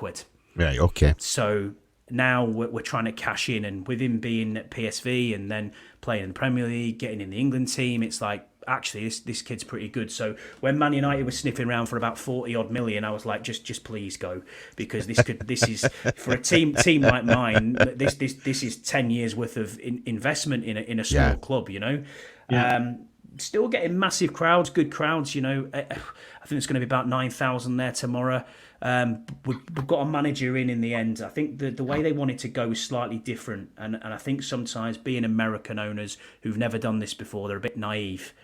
Speaker 1: Right, okay.
Speaker 3: So now we're trying to cash in, and with him being at PSV and then playing in the Premier League, getting in the England team, it's like, actually, this kid's pretty good. So when Man United was sniffing around for about 40 odd million, I was like, just please go, because this is for a team like mine. This is 10 years worth of investment in a small club. Still getting massive crowds, good crowds. I think it's going to be about 9,000 there tomorrow. We've got a manager in the end. I think the way they want it to go is slightly different, and I think sometimes being American owners who've never done this before, they're a bit naive,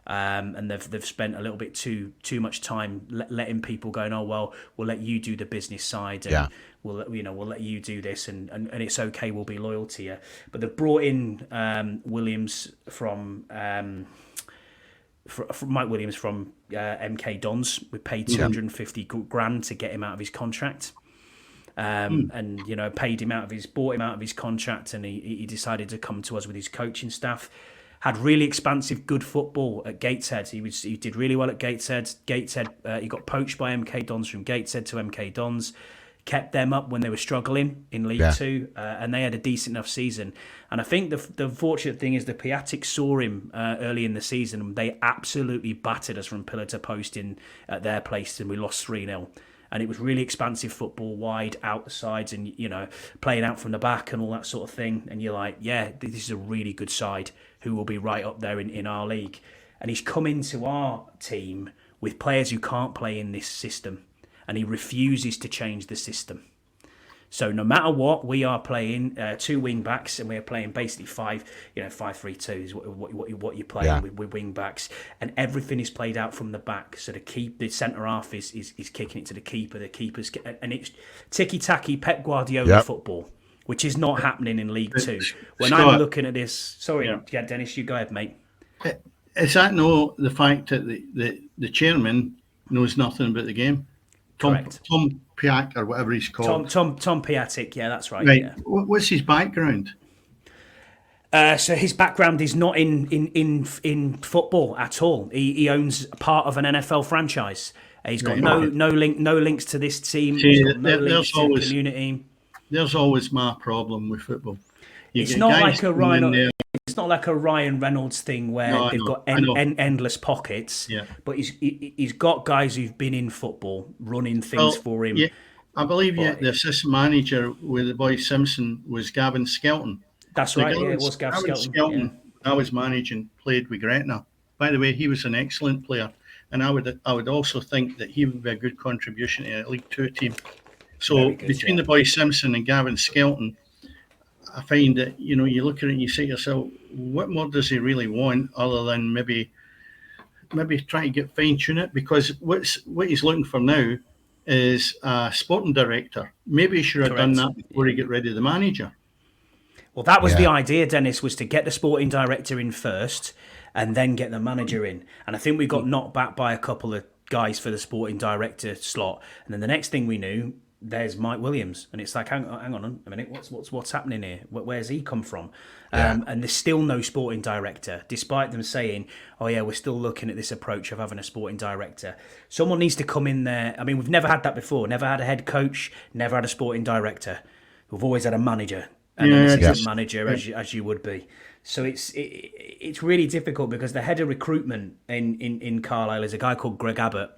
Speaker 3: and they've spent a little bit too much time letting people go, oh well, we'll let you do the business side, and we'll let you do this, and it's okay, we'll be loyal to you. But they've brought in Williams from Mike Williams from MK Dons. We paid 250 grand to get him out of his contract, and paid him bought him out of his contract, and he decided to come to us with his coaching staff. Had really expansive, good football at Gateshead. He did really well at Gateshead. He got poached by MK Dons from Gateshead to MK Dons. Kept them up when they were struggling in League Two, and they had a decent enough season. And I think the fortunate thing is the Piatek saw him early in the season, and they absolutely battered us from pillar to post at their place, and we lost 3-0. And it was really expansive football, wide out the sides, and playing out from the back and all that sort of thing. And you're like, yeah, this is a really good side who will be right up there in our league. And he's come into our team with players who can't play in this system, and he refuses to change the system. So no matter what, we are playing 2 wing backs, and we are playing basically 5-3-2 is what you're playing with wing backs, and everything is played out from the back. So the centre half is kicking it to the keeper. The keeper's, and it's ticky tacky Pep Guardiola football, which is not happening in League Two. When Scott, I'm looking at this, Dennis, you go ahead, mate.
Speaker 2: Is that the fact that the chairman knows nothing about the game?
Speaker 3: Correct.
Speaker 2: Tom Piatek, or whatever he's called.
Speaker 3: Tom Piatek, yeah, that's right.
Speaker 2: Right.
Speaker 3: Yeah.
Speaker 2: What's his background?
Speaker 3: So his background is not in football at all. He owns part of an NFL franchise. He's got no links to this team.
Speaker 2: See,
Speaker 3: he's got no links to the community.
Speaker 2: There's always my problem with football.
Speaker 3: It's not like a Ryan. It's not like a Ryan Reynolds thing where they've got endless pockets. Yeah. But he's got guys who've been in football running things for him. Yeah,
Speaker 2: I believe the assistant manager with the boy Simpson was Gavin Skelton.
Speaker 3: That's right. It was Gavin Skelton.
Speaker 2: I was managing, played with Gretna. By the way, he was an excellent player. and I would also think that he would be a good contribution to a League Two team. So between the boys Simpson and Gavin Skelton, I find that you look at it and you say to yourself, what more does he really want other than maybe try to get fine tune it? Because what he's looking for now is a sporting director. Maybe he should have done that before he get rid of the manager.
Speaker 3: Well, that was the idea, Dennis, was to get the sporting director in first and then get the manager in. And I think we got knocked back by a couple of guys for the sporting director slot. And then the next thing we knew, there's Mike Williams. And it's like, hang on a minute, what's happening here? Where's he come from? And there's still no sporting director, despite them saying, oh yeah, we're still looking at this approach of having a sporting director. Someone needs to come in there. I mean, we've never had that before. Never had a head coach, never had a sporting director. We've always had a manager. And an assistant manager, as you would be. So it's really difficult because the head of recruitment in Carlisle is a guy called Greg Abbott.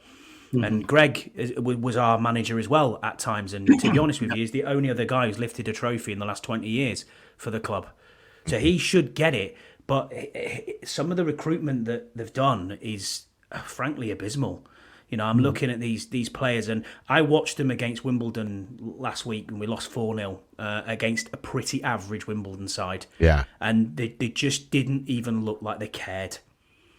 Speaker 3: Mm-hmm. And Greg was our manager as well at times. And to be honest with you, he's the only other guy who's lifted a trophy in the last 20 years for the club. So he should get it. But some of the recruitment that they've done is frankly abysmal. I'm looking at these players, and I watched them against Wimbledon last week, and we lost 4-0 against a pretty average Wimbledon side. Yeah, and they just didn't even look like they cared.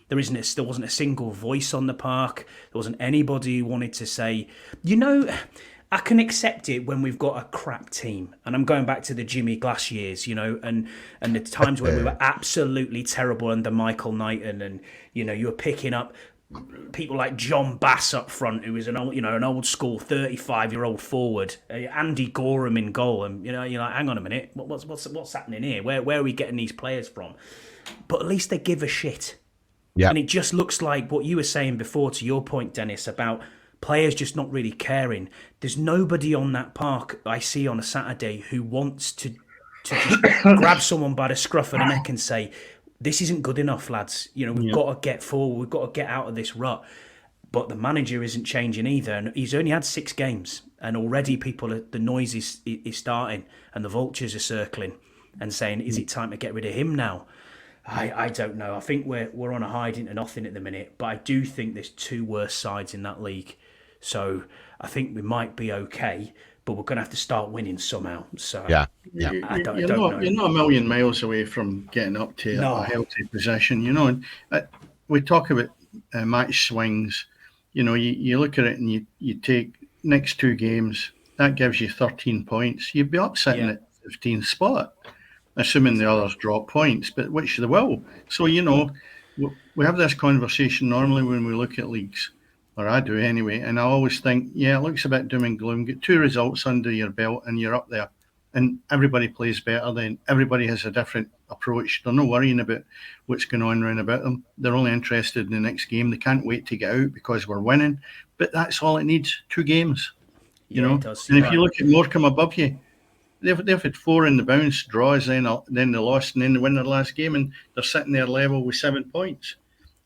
Speaker 3: There wasn't a single voice on the park. There wasn't anybody who wanted to say, I can accept it when we've got a crap team, and I'm going back to the Jimmy Glass years, and the times when we were absolutely terrible under Michael Knighton, and you were picking up people like John Bass up front, who was an old school 35-year-old forward, Andy Gorham in goal, and you're like, hang on a minute, what's happening here? Where are we getting these players from? But at least they give a shit. Yeah. And it just looks like what you were saying before, to your point, Dennis, about players just not really caring. There's nobody on that park I see on a Saturday who wants to just grab someone by the scruff of the neck and say, this isn't good enough, lads. We've got to get forward. We've got to get out of this rut. But the manager isn't changing either. And he's only had 6 games. And already the noise is starting. And the vultures are circling and saying, is it time to get rid of him now? I don't know. I think we're on a hiding to nothing at the minute. But I do think there's 2 worse sides in that league. So I think we might be okay. But we're going to have to start winning somehow. So I don't know.
Speaker 2: You're not a million miles away from getting up to a healthy position. And we talk about match swings. You look at it and you take next 2 games. That gives you 13 points. You'd be up sitting at 15th spot, assuming the others drop points, but which they will. So we have this conversation normally when we look at leagues. Or I do anyway, and I always think, it looks a bit doom and gloom. Get 2 results under your belt and you're up there. And everybody plays better then. Everybody has a different approach. They're not worrying about what's going on around about them. They're only interested in the next game. They can't wait to get out because we're winning. But that's all it needs, 2 games. And if you look at Morecambe above you, they've had 4 in the bounce draws, then they lost, and then they win their last game, and they're sitting there level with 7 points.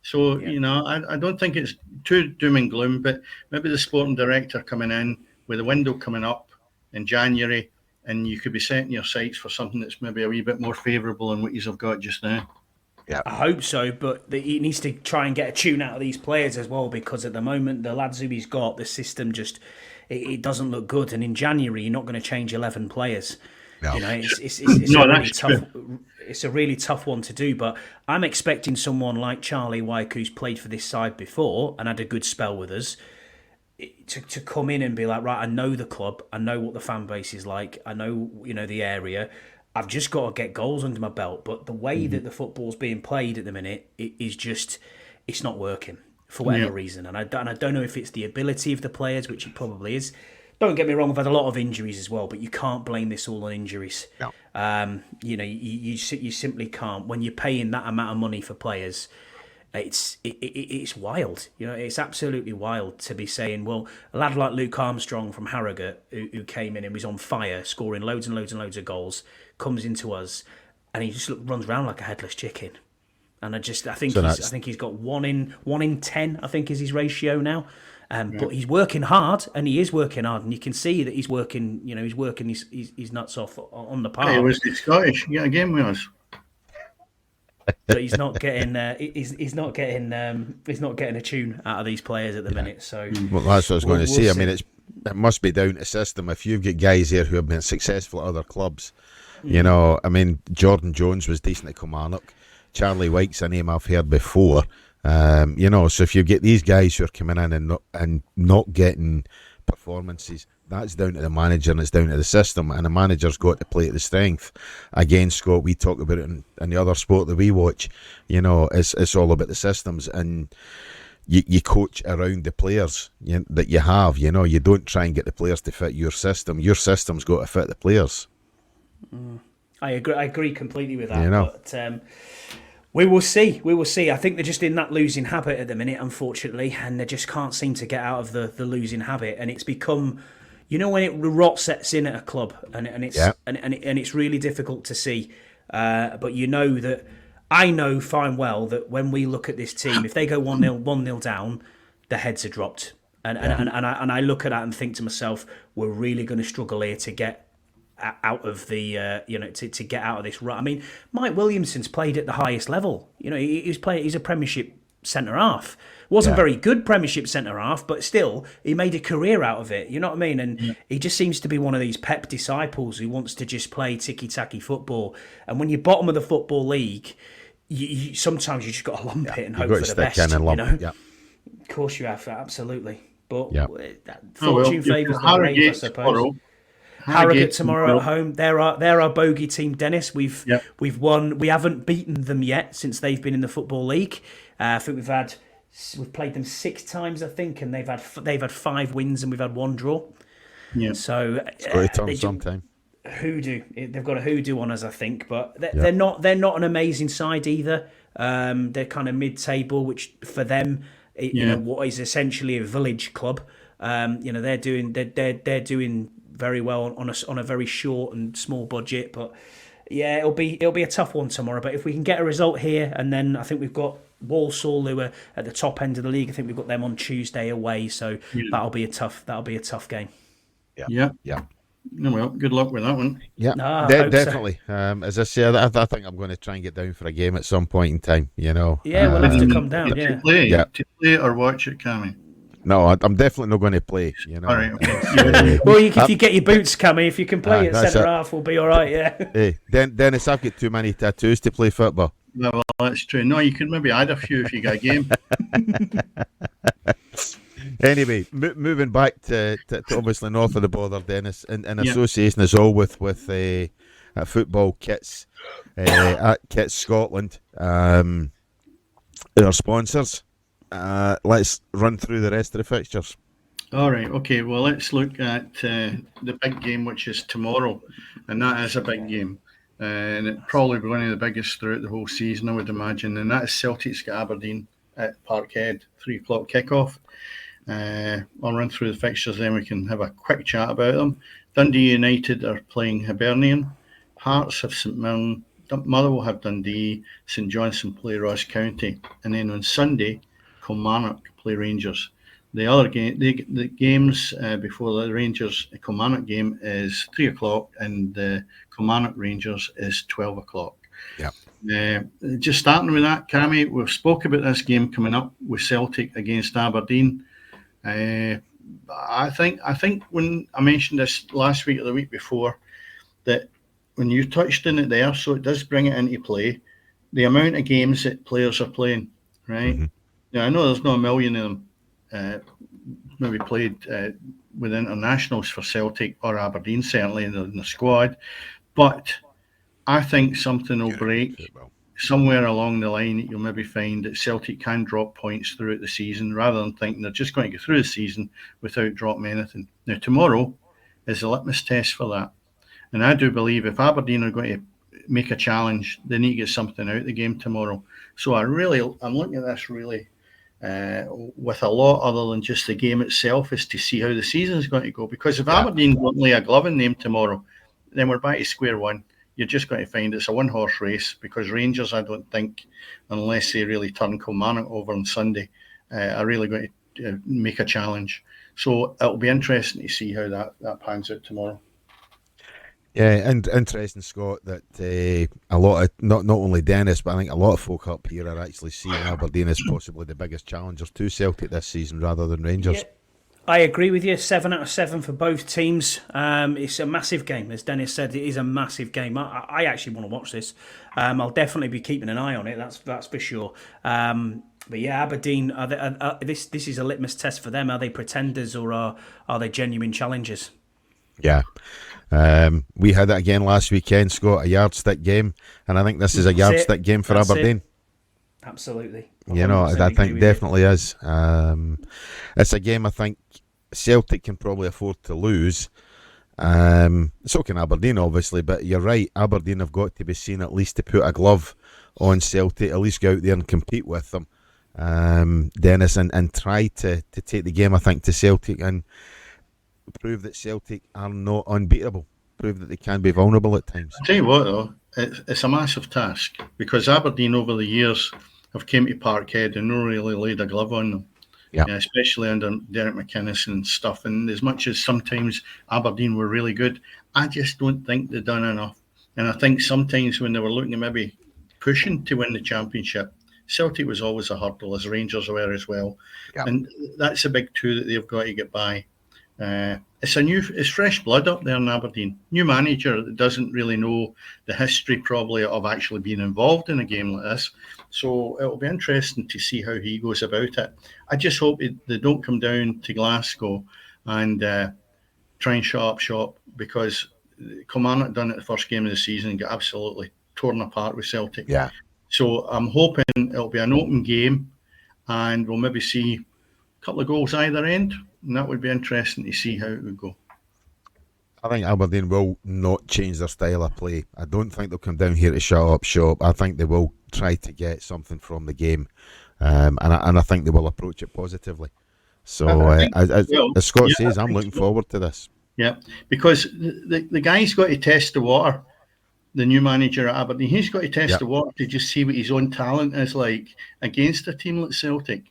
Speaker 2: So, I don't think it's too doom and gloom, but maybe the sporting director coming in with the window coming up in January, and you could be setting your sights for something that's maybe a wee bit more favourable than what you've got just now.
Speaker 3: Yeah, I hope so, but he needs to try and get a tune out of these players as well, because at the moment, the lads who he's got, the system just, it doesn't look good. And in January, you're not going to change 11 players. No. It's really tough. It's a really tough one to do, but I'm expecting someone like Charlie Wyke, who's played for this side before and had a good spell with us, to come in and be like, right, I know the club, I know what the fan base is like, I know the area. I've just got to get goals under my belt. But the way that the football's being played at the minute, it's not working for whatever reason. And I don't know if it's the ability of the players, which it probably is. Don't get me wrong, I've had a lot of injuries as well, but you can't blame this all on injuries. No. You simply can't. When you're paying that amount of money for players, it's wild. It's absolutely wild to be saying, well, a lad like Luke Armstrong from Harrogate, who came in and was on fire, scoring loads and loads and loads of goals, comes into us, and he just runs around like a headless chicken. And I think he's got 1 in 10. I think is his ratio now. But he's working hard, and he is working hard, and you can see that he's working. He's working his nuts off on the park.
Speaker 2: He was Scottish. Yeah, again with us.
Speaker 3: But he's not getting he's not getting a tune out of these players at the minute. So
Speaker 1: well, that's what I was going to say.
Speaker 3: we'll
Speaker 1: I mean, it must be down to system. If you've got guys here who have been successful at other clubs, you know, I mean, Jordan Jones was decent at Kilmarnock. Charlie White's a name I've heard before. You know, so if you get these guys who are coming in and not getting performances, that's down to the manager and it's down to the system, and the manager's got to play at the strength. Again, Scott, we talk about it in the other sport that we watch. You know, it's all about the systems, and you coach around the players that you have. You know, you don't try and get the players to fit your system. Your system's got to fit the players.
Speaker 3: I agree completely with that.
Speaker 1: You know.
Speaker 3: But we will see. I think they're just in that losing habit at the minute, unfortunately, and they just can't seem to get out of the losing habit. And it's become, you know, when the rot sets in at a club, and it's really difficult to see. But you know that I know fine well that when we look at this team, if they go 1-0 down, the heads are dropped. And I look at that and think to myself, we're really going to struggle here to get out of the to get out of this rut. I mean, Mike Williamson's played at the highest level. You know, he's a Premiership centre half. Wasn't very good Premiership centre half, but still he made a career out of it. You know what I mean? And he just seems to be one of these Pep disciples who wants to just play ticky-tacky football. And when you're bottom of the Football League, you sometimes you just got to lump it and hope for the best. You know? Of course you have, absolutely. But fortune favours the brave, I suppose. Harrogate tomorrow at home. They're our bogey team, Dennis. We've won. We haven't beaten them yet since they've been in the Football League. I think we've played them 6 times, I think, and they've had 5 wins and we've had 1 draw. Yeah. So
Speaker 1: it's got to turn sometime.
Speaker 3: Hoodoo. They've got a hoodoo on us, I think, but they're not an amazing side either. They're kind of mid-table, which for them, you know, what is essentially a village club. You know, they're doing very well on a very short and small budget, but it'll be a tough one tomorrow. But if we can get a result here, and then I think we've got Walsall, who are at the top end of the league. I think we've got them on Tuesday away, so that'll be a tough game.
Speaker 2: Yeah. No, well, good luck with that one.
Speaker 1: Yeah, definitely. So. As I said, I think I'm going to try and get down for a game at some point in time. You know.
Speaker 3: Yeah, we'll have to come down.
Speaker 2: To play or watch it, Cammy?
Speaker 1: No, I'm definitely not going to play. You know.
Speaker 2: All right. Okay.
Speaker 3: Well, if you get your boots, Cammy, if you can play at centre half, we'll be all right. Yeah.
Speaker 1: Hey, Dennis, I've got too many tattoos to play football.
Speaker 2: Well, that's true. No, you could maybe add a few if you got a game.
Speaker 1: Anyway, moving back to obviously north of the border, Dennis, in association as all with football kits at Kits Scotland, our sponsors. Let's run through the rest of the fixtures.
Speaker 2: All right. Okay. Well, let's look at the big game, which is tomorrow, and that is a big game, and it probably be one of the biggest throughout the whole season, I would imagine. And that is Celtic's Aberdeen at Parkhead, 3:00 kickoff. I'll run through the fixtures, then we can have a quick chat about them. Dundee United are playing Hibernian. Hearts have St Mirren. Motherwell have Dundee. St Johnstone play Ross County. And then on Sunday, Kilmarnock play Rangers. The other game, the games before the Rangers Kilmarnock game is 3:00, and the Kilmarnock Rangers is 12:00. Yeah. Just starting with that, Cammy, we've spoke about this game coming up with Celtic against Aberdeen. I think when I mentioned this last week or the week before, that when you touched on it there, so it does bring it into play, the amount of games that players are playing, right? Mm-hmm. Now, I know there's not a million of them maybe played with internationals for Celtic or Aberdeen, certainly in the squad, but I think something will break somewhere along the line. That you'll maybe find that Celtic can drop points throughout the season rather than thinking they're just going to go through the season without dropping anything. Now, tomorrow is a litmus test for that. And I do believe if Aberdeen are going to make a challenge, they need to get something out of the game tomorrow. So I'm looking at this really with a lot other than just the game itself, is to see how the season is going to go. Because if Aberdeen don't lay a glove in them tomorrow, then we're back to square one. You're just going to find it's a one-horse race, because Rangers, I don't think, unless they really turn Kilmarnock over on Sunday, are really going to make a challenge. So it'll be interesting to see how that pans out tomorrow.
Speaker 1: Yeah, and interesting, Scott, that a lot of not only Dennis, but I think a lot of folk up here are actually seeing Aberdeen as possibly the biggest challengers to Celtic this season, rather than
Speaker 3: Yeah,
Speaker 1: Rangers.
Speaker 3: I agree with you. 7 out of 7 for both teams. It's a massive game, as Dennis said. It is a massive game. I actually want to watch this. I'll definitely be keeping an eye on it. That's for sure. But yeah, Aberdeen. This is a litmus test for them. Are they pretenders or are they genuine challengers?
Speaker 1: Yeah. We had it again last weekend, Scott, a yardstick game, and I think this is a yardstick game for Aberdeen.
Speaker 3: Absolutely.
Speaker 1: You know, I think definitely is. It's a game I think Celtic can probably afford to lose. So can Aberdeen, obviously, but you're right. Aberdeen have got to be seen at least to put a glove on Celtic, at least go out there and compete with them, Dennis, and try to take the game, I think, to Celtic and prove that Celtic are not unbeatable, prove that they can be vulnerable at times.
Speaker 2: I'll tell you what, though, it's a massive task because Aberdeen over the years have came to Parkhead and not really laid a glove on them.
Speaker 1: Yeah.
Speaker 2: Especially under Derek McInnes and stuff. And as much as sometimes Aberdeen were really good, I just don't think they've done enough. And I think sometimes when they were looking at maybe pushing to win the championship, Celtic was always a hurdle, as Rangers were as well.
Speaker 1: Yeah.
Speaker 2: And that's a big two that they've got to get by. It's fresh blood up there in Aberdeen. New manager that doesn't really know the history probably of actually being involved in a game like this. So it'll be interesting to see how he goes about it. I just hope they don't come down to Glasgow and try and shut up shop, because Kilmarnock done it the first game of the season and got absolutely torn apart with Celtic.
Speaker 1: Yeah.
Speaker 2: So I'm hoping it'll be an open game and we'll maybe see a couple of goals either end. And that would be interesting to see how it would go.
Speaker 1: I think Aberdeen will not change their style of play. I don't think they'll come down here to shut up shop. I think they will try to get something from the game, and I think they will approach it positively. So, as Scott says, I'm looking forward to this.
Speaker 2: Yeah, because the guy's got to test the water. The new manager at Aberdeen, he's got to test the water to just see what his own talent is like against a team like Celtic.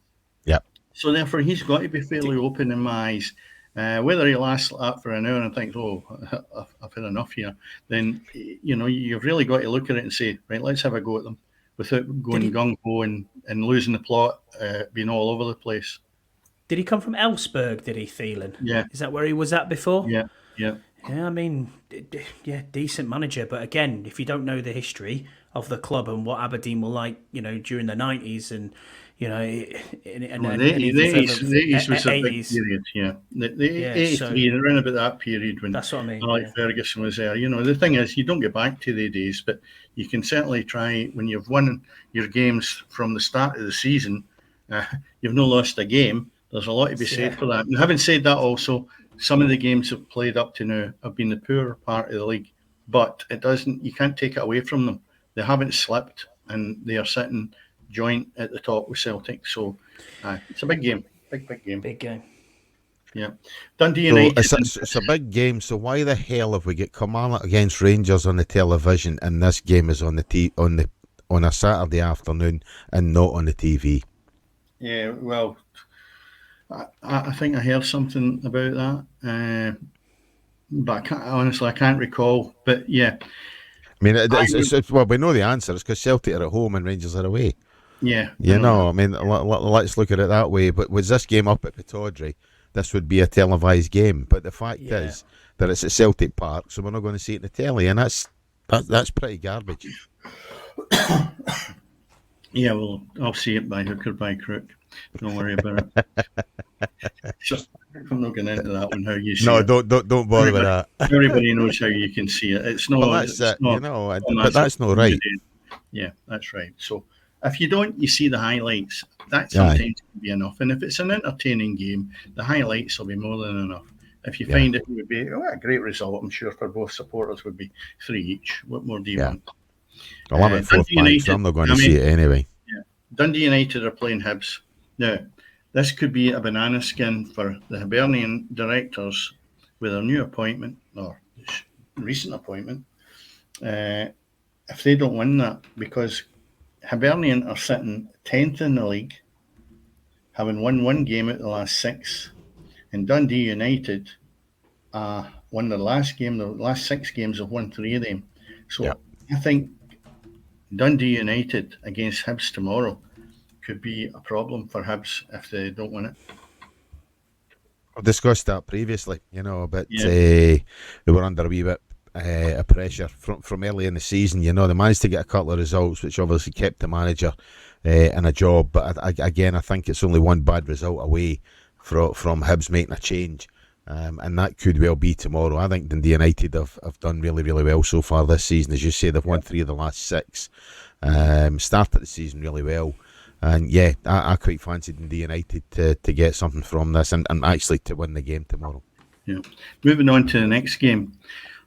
Speaker 1: Yeah.
Speaker 2: So therefore, he's got to be fairly open in my eyes. Whether he lasts like that for an hour and thinks, "Oh, I've had enough here," then you've really got to look at it and say, "Right, let's have a go at them," without going gung ho and losing the plot, being all over the place.
Speaker 3: Did he come from Elfsborg? Did he, Thielen?
Speaker 2: Yeah.
Speaker 3: Is that where he was at before?
Speaker 2: Yeah. Yeah.
Speaker 3: Yeah, I mean, decent manager, but again, if you don't know the history of the club and what Aberdeen were like, during the 90s and the
Speaker 2: 80s was a big period, yeah. The 83, around about that period when
Speaker 3: that's what I mean.
Speaker 2: Alex Ferguson was there. The thing is, you don't get back to the days, but you can certainly try when you've won your games from the start of the season. You've not lost a game. There's a lot to be said for that. And having said that, also, some of the games that played up to now have been the poorer part of the league, but you can't take it away from them. They haven't slipped, and they are sitting joint at the top with Celtic. So it's a big game. Big game.
Speaker 3: Big game.
Speaker 2: Yeah. Dundee United.
Speaker 1: It's a big game. So why the hell have we got Kilmarnock against Rangers on the television and this game is on a Saturday afternoon and not on the TV?
Speaker 2: Yeah, well, I think I heard something about that, but I can't recall. But yeah,
Speaker 1: I mean, well, we know the answer. It's because Celtic are at home and Rangers are away.
Speaker 2: Yeah,
Speaker 1: I mean, let's look at it that way. But was this game up at Pittodrie, this would be a televised game. But the fact is that it's at Celtic Park, so we're not going to see it in the telly, and that's pretty garbage.
Speaker 2: Yeah, well, I'll see it by hook or by crook. Don't worry about it. So, I'm not going into that one. How you see it?
Speaker 1: No, don't bother with that.
Speaker 2: Everybody knows how you can see it. It's not.
Speaker 1: Well, that's it. But that's not right.
Speaker 2: Yeah, that's right. So if you don't, you see the highlights. That sometimes can be enough. And if it's an entertaining game, the highlights will be more than enough. If you find it would be a great result, I'm sure for both supporters would be 3 each. What more do you want?
Speaker 1: Well, I'm at 4-5, so I'm not going to see it anyway.
Speaker 2: Yeah. Dundee United are playing Hibs. Now, this could be a banana skin for the Hibernian directors with their new appointment, or recent appointment, if they don't win that, because Hibernian are sitting 10th in the league, having won one game out of the last 6, and Dundee United, won the last game. The last 6 games, have won 3 of them. So
Speaker 1: Yep.
Speaker 2: I think Dundee United against Hibs tomorrow could be a problem for Hibs if they don't win it.
Speaker 1: I've discussed that previously, but
Speaker 2: Yeah.
Speaker 1: they were under a wee bit of pressure from early in the season. They managed to get a couple of results, which obviously kept the manager in a job. But I think it's only one bad result away from Hibs making a change. And that could well be tomorrow. I think Dundee United have done really, really well so far this season. As you say, they've won 3 of the last 6. Started the season really well. And yeah, I quite fancy Dundee United to get something from this and actually to win the game tomorrow.
Speaker 2: Yeah. Moving on to the next game.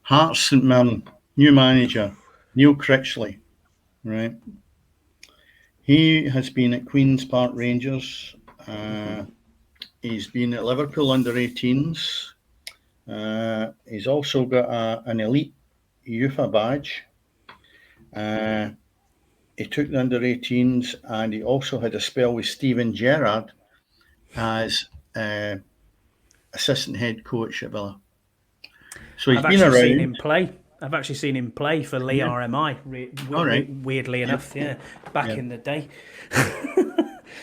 Speaker 2: Hearts St Mirren, new manager, Neil Critchley, right? He has been at Queen's Park Rangers. He's been at Liverpool under-18s. He's also got an elite UFA badge. He took the under-18s, and he also had a spell with Steven Gerrard as assistant head coach at Villa. So he's been around.
Speaker 3: Seen him play. I've actually seen him play for Lee RMI.
Speaker 2: Right.
Speaker 3: Weirdly enough, back in the day.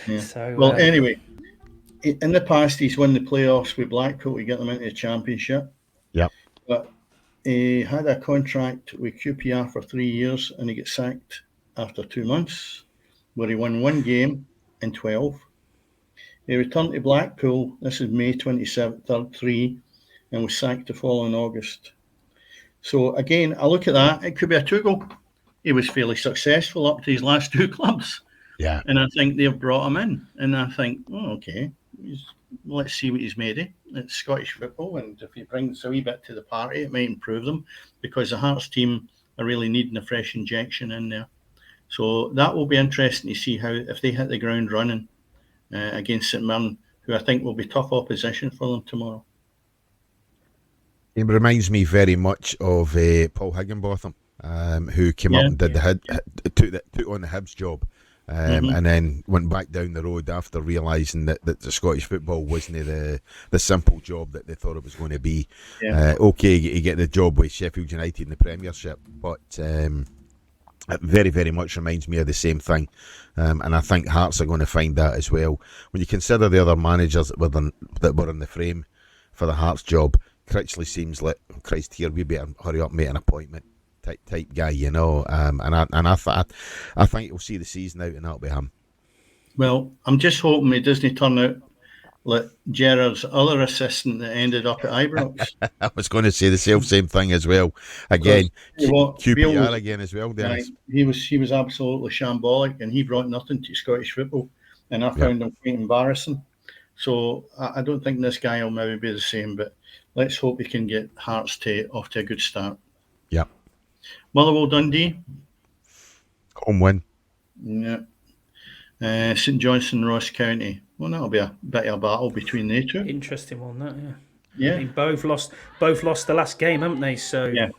Speaker 2: Yeah.
Speaker 3: So,
Speaker 2: well, anyway, in the past he's won the playoffs with Blackpool to get them into the Championship.
Speaker 1: Yep.
Speaker 2: But he had a contract with QPR for 3 years, and he got sacked after 2 months, where he won 1 game in 12. He returned to Blackpool. This is May 27th, 3, and was sacked the following August. So again, I look at that. It could be a two-goal. He was fairly successful up to his last 2 clubs.
Speaker 1: Yeah.
Speaker 2: And I think they've brought him in. And I think, okay, let's see what he's made of. It's Scottish football, and if he brings a wee bit to the party, it might improve them, because the Hearts team are really needing a fresh injection in there. So that will be interesting to see how, if they hit the ground running against St Mirren, who I think will be tough opposition for them tomorrow.
Speaker 1: It reminds me very much of Paul Higginbotham, who came up and did took on the Hibs job, and then went back down the road after realising that the Scottish football wasn't the simple job that they thought it was going to be.
Speaker 2: Yeah.
Speaker 1: Okay, you get the job with Sheffield United in the Premiership, but it very, very much reminds me of the same thing. And I think Hearts are going to find that as well. When you consider the other managers that were in the frame for the Hearts job, Critchley seems like, Christ, here we better hurry up, make an appointment type guy, and I think he'll see the season out, and that'll be him.
Speaker 2: Well, I'm just hoping he doesn't turn out like Gerrard's other assistant that ended up at Ibrox.
Speaker 1: I was going to say the same thing as well. Again, QPR again as well, Dennis.
Speaker 2: He was absolutely shambolic, and he brought nothing to Scottish football, and I found him quite embarrassing. So I don't think this guy will maybe be the same, but let's hope he can get Hearts off to a good start.
Speaker 1: Yeah.
Speaker 2: Motherwell Dundee.
Speaker 1: Home win.
Speaker 2: Yeah. St Johnstone Ross County. Well, that'll be a bit of a battle between the two.
Speaker 3: Interesting one, that,
Speaker 2: yeah.
Speaker 3: I mean, both lost the last game, haven't they? So
Speaker 2: yeah.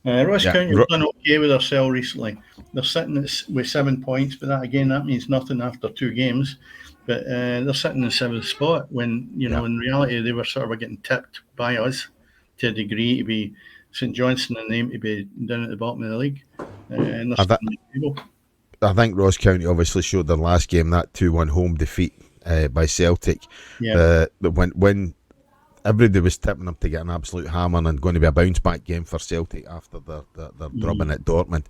Speaker 2: Ross County have done okay with themselves recently. They're sitting with 7 points, but that means nothing after 2 games. But they're sitting in 7th spot when, in reality, they were sort of getting tipped by us to a degree to be St Johnstone and them to be down at the bottom of the league. And they're sitting in the table.
Speaker 1: I think Ross County obviously showed their last game, that 2-1 home defeat by Celtic.
Speaker 2: Yeah.
Speaker 1: When everybody was tipping them to get an absolute hammer and going to be a bounce back game for Celtic after their drubbing at Dortmund,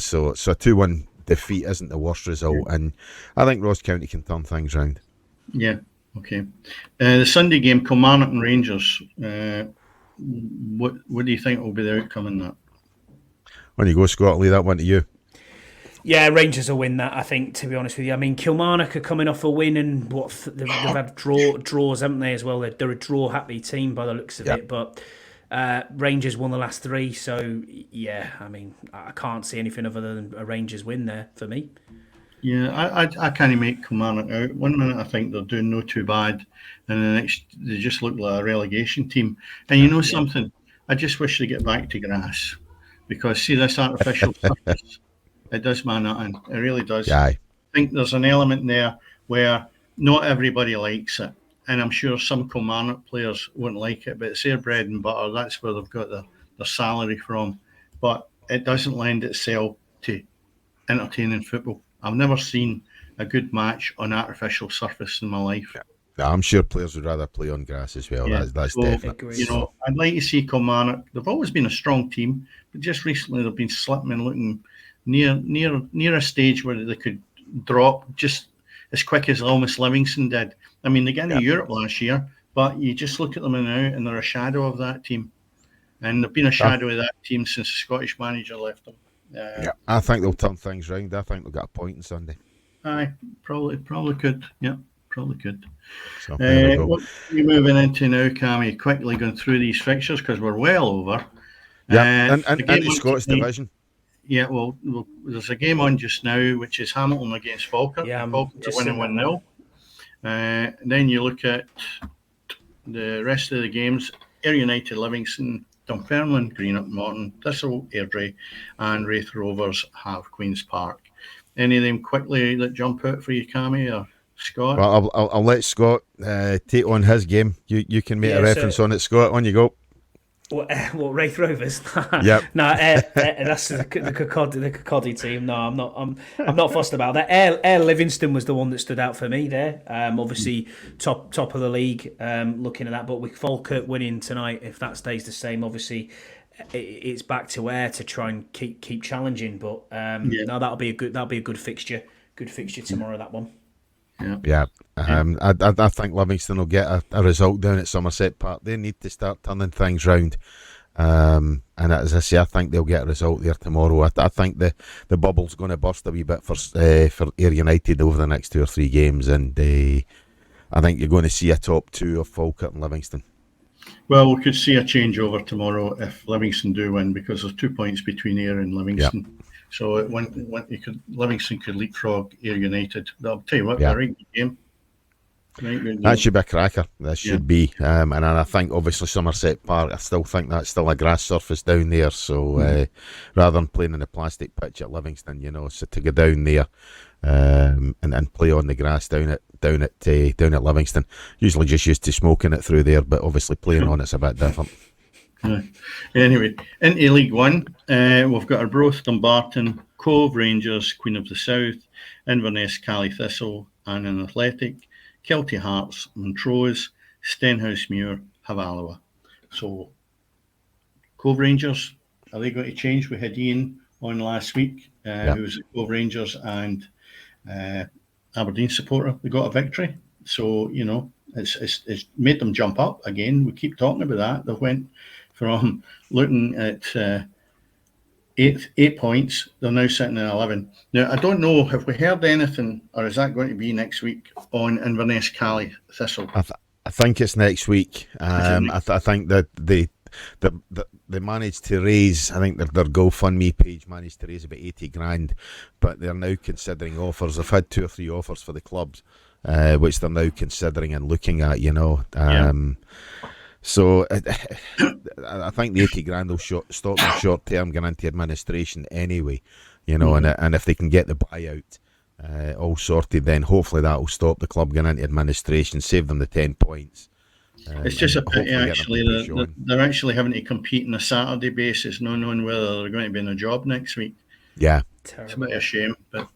Speaker 1: so a 2-1 defeat isn't the worst result, and I think Ross County can turn things round.
Speaker 2: Yeah, okay. The Sunday game, Kilmarnock and Rangers. What do you think will be the outcome in that?
Speaker 1: When you go, Scott, I'll leave that one to you.
Speaker 3: Yeah, Rangers will win that, I think, to be honest with you. I mean, Kilmarnock are coming off a win, and they've had draws, haven't they, as well? They're a draw-happy team by the looks of it, but Rangers won the last 3, so, yeah, I mean, I can't see anything other than a Rangers win there for me.
Speaker 2: Yeah, I can't make Kilmarnock out. 1 minute I think they're doing no too bad, and the next they just look like a relegation team. And something? I just wish they get back to grass, because see this artificial surface, it does man nothing. It really does.
Speaker 1: Yeah.
Speaker 2: I think there's an element there where not everybody likes it, and I'm sure some Kilmarnock players wouldn't like it, but it's their bread and butter. That's where they've got their salary from. But it doesn't lend itself to entertaining football. I've never seen a good match on artificial surface in my life.
Speaker 1: Yeah, I'm sure players would rather play on grass as well.
Speaker 2: Yeah.
Speaker 1: That's
Speaker 2: So,
Speaker 1: definite.
Speaker 2: you know, I'd like to see Kilmarnock. They've always been a strong team, but just recently they've been slipping and looking near a stage where they could drop just as quick as almost Livingston did. I mean, they got into Europe last year, but you just look at them now and they're a shadow of that team. And they've been a shadow of that team since the Scottish manager left them.
Speaker 1: Yeah, I think they'll turn things round. I think they'll get a point on Sunday.
Speaker 2: Aye, probably could. Yeah, probably could.
Speaker 1: So there we go.
Speaker 2: What are we moving into now, Cammy? Quickly going through these fixtures because we're well over.
Speaker 1: Yeah, and the Scottish division.
Speaker 2: Yeah, well, there's a game on just now, which is Hamilton against Falkirk.
Speaker 3: Yeah,
Speaker 2: Falkirk are winning 1-0. Then you look at the rest of the games. Ayr United, Livingston, Dunfermline, Greenock, Morton, Thistle, Airdrie, and Wraith Rovers have Queen's Park. Any of them quickly that jump out for you, Cammy or Scott?
Speaker 1: Well, I'll let Scott take on his game. You can make a reference on it, Scott. On you go.
Speaker 3: What Wraith Rovers?
Speaker 1: Yep.
Speaker 3: No, that's the Kirkcaldy team. No, I'm not fussed about that. Ayr Livingston was the one that stood out for me there. Obviously top of the league. Looking at that, but with Falkirk winning tonight, if that stays the same, obviously it's back to Ayr to try and keep challenging. But no, that'll be a good fixture. Good fixture tomorrow. That one.
Speaker 1: Yeah. I think Livingston will get a result down at Somerset Park. They need to start turning things round. And as I say, I think they'll get a result there tomorrow. I think the bubble's going to burst a wee bit for Ayr United over the next 2 or 3 games, and I think you're going to see a top 2 of Falkirk and Livingston.
Speaker 2: Well, we could see a changeover tomorrow if Livingston do win, because there's 2 points between Ayr and Livingston. Yep. So Livingston could leapfrog Ayr United. I'll tell you what, a right good game.
Speaker 1: That should be a cracker. That should be. And I think obviously Somerset Park, I still think that's still a grass surface down there. So rather than playing in the plastic pitch at Livingston, so to go down there and play on the grass down at Livingston. Usually just used to smoking it through there, but obviously playing on it's a bit different.
Speaker 2: Anyway, into League One, we've got Arbroath, Dumbarton, Cove Rangers, Queen of the South, Inverness, Cally Thistle, and an Athletic, Kelty Hearts, Montrose, Stenhousemuir, Havallowa. So, Cove Rangers, are they going to change? We had Ian on last week, who was at Cove Rangers and Aberdeen supporter. They got a victory. So, it's made them jump up again. We keep talking about that. They went from looking at 8 points, they're now sitting at 11. Now, I don't know, have we heard anything, or is that going to be next week on Inverness Cally Thistle?
Speaker 1: I think it's next week. I think that they managed to raise, I think their GoFundMe page managed to raise about 80 grand, but they're now considering offers. They've had 2 or 3 offers for the clubs, which they're now considering and looking at, So I think the 80 grand will stop them short term going into administration anyway, and if they can get the buyout all sorted, then hopefully that will stop the club going into administration, save them the 10 points.
Speaker 2: It's just a pity actually they're actually having to compete on a Saturday basis, not knowing whether they're going to be in a job next week.
Speaker 1: Yeah,
Speaker 2: it's a bit of a shame, but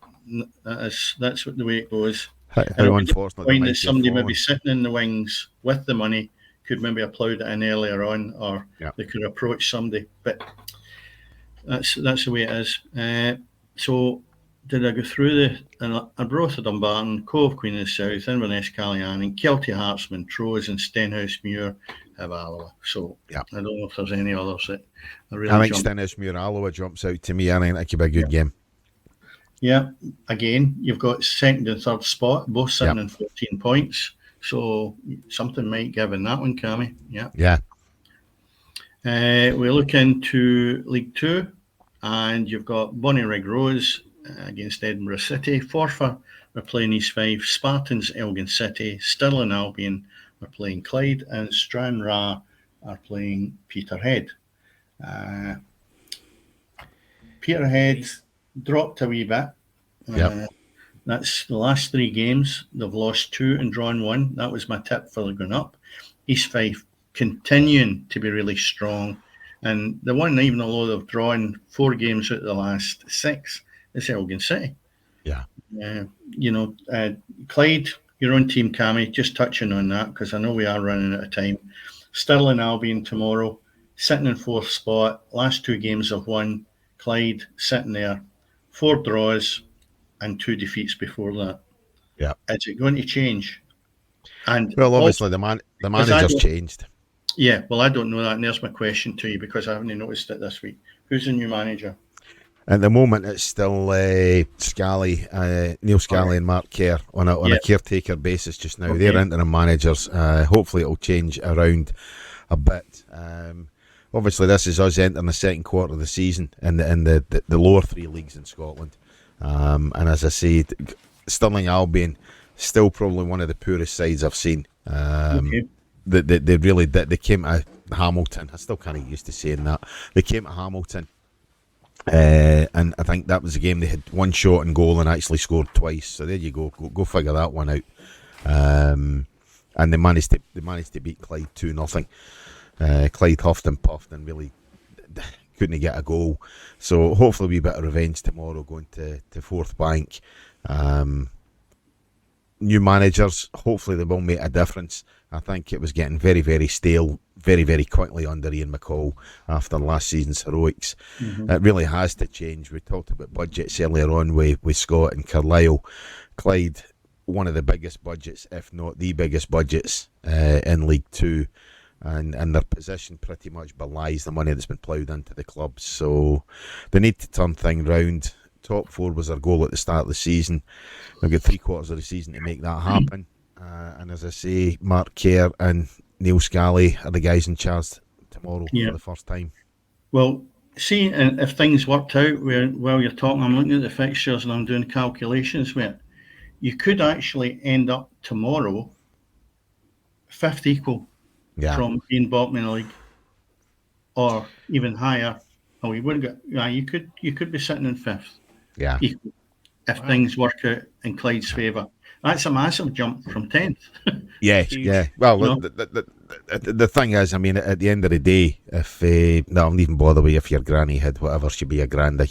Speaker 2: that's what the way it goes.
Speaker 1: How unfortunate.
Speaker 2: Point that somebody maybe sitting in the wings with the money could maybe have ploughed it in earlier on, or they could approach somebody. But that's the way it is. So did I go through Arbroath, Dumbarton, Cove, Queen of the South, Inverness, Callyanning, Kelty Hearts, Montrose, and Stenhousemuir have Alloa. So I don't know if there's any others that are really.
Speaker 1: I think Stenhousemuir Alloa jumps out to me. I think that could be a good game.
Speaker 2: Yeah, again, you've got second and third spot, both sitting in 14 points. So something might give in that one, Cammy. Yeah. We look into League Two, and you've got Bonnyrigg Rose against Edinburgh City. Forfar are playing East Fife. Spartans, Elgin City. Stirling Albion are playing Clyde, and Stranraer are playing Peterhead. Peterhead dropped a wee bit. That's the last 3 games. They've lost 2 and drawn 1. That was my tip for going up. East Fife continuing to be really strong. And the one, even though they've drawn 4 games out of the last 6, is Elgin City.
Speaker 1: Yeah.
Speaker 2: Clyde, your own team, Cammy, just touching on that, because I know we are running out of time. Stirling Albion tomorrow, sitting in 4th spot. Last 2 games have won. Clyde sitting there, 4 draws and 2 defeats before that.
Speaker 1: Yeah.
Speaker 2: Is it going to change? And
Speaker 1: well, obviously the manager's changed.
Speaker 2: Yeah, well, I don't know that, and there's my question to you, because I haven't noticed it this week. Who's the new manager?
Speaker 1: At the moment, it's still Scally, Neil Scally and Mark Kerr on a caretaker basis just now. Okay. They're interim managers. Hopefully it'll change around a bit. Obviously, this is us entering the second quarter of the season in the lower 3 leagues in Scotland. And as I say, Stirling Albion, still probably one of the poorest sides I've seen. They came to Hamilton. I still can't get used to saying that. They came to Hamilton, and I think that was a game they had 1 shot and goal and actually scored twice. So there you go. Go figure that one out. And they managed to beat Clyde 2-0. Clyde huffed and puffed and really couldn't get a goal. So hopefully a wee bit of revenge tomorrow, going to Fourth Bank. New managers, hopefully they will make a difference. I think it was getting very, very stale very, very quickly under Ian McCall after last season's heroics. It really has to change. We talked about budgets earlier on with Scott and Carlisle. Clyde, one of the biggest budgets, if not the biggest budgets in League Two. And their position pretty much belies the money that's been ploughed into the club. So they need to turn things round. Top 4 was their goal at the start of the season. They've got 3 quarters of the season to make that happen. And as I say, Mark Kerr and Neil Scally are the guys in charge tomorrow for the first time.
Speaker 2: Well, see, if things worked out while you're talking, I'm looking at the fixtures and I'm doing calculations with it. You could actually end up tomorrow 5th equal from being bottom in the league, or even higher. Oh, you wouldn't get. Yeah, you could be sitting in 5th.
Speaker 1: Yeah.
Speaker 2: Equal, if things work out in Clyde's favour. That's a massive jump from 10th.
Speaker 1: Yeah. Well, the thing is, I mean, at the end of the day, if I don't even bother with if your granny had whatever should be a granda,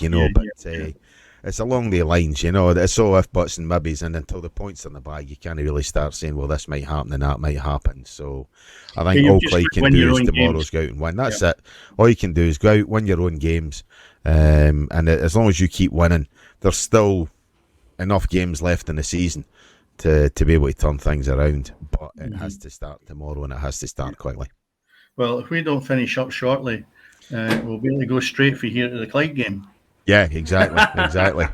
Speaker 1: it's along the lines, it's all if buts and maybes, and until the points in the bag, you can't really start saying, well, this might happen and that might happen. So I think all Clyde can do is tomorrow's go out and win. That's it. All you can do is go out, win your own games, and as long as you keep winning, there's still enough games left in the season to be able to turn things around. But it has to start tomorrow, and it has to start quickly.
Speaker 2: Well, if we don't finish up shortly, we'll be able to go straight for here to the Clyde game.
Speaker 1: Yeah, exactly.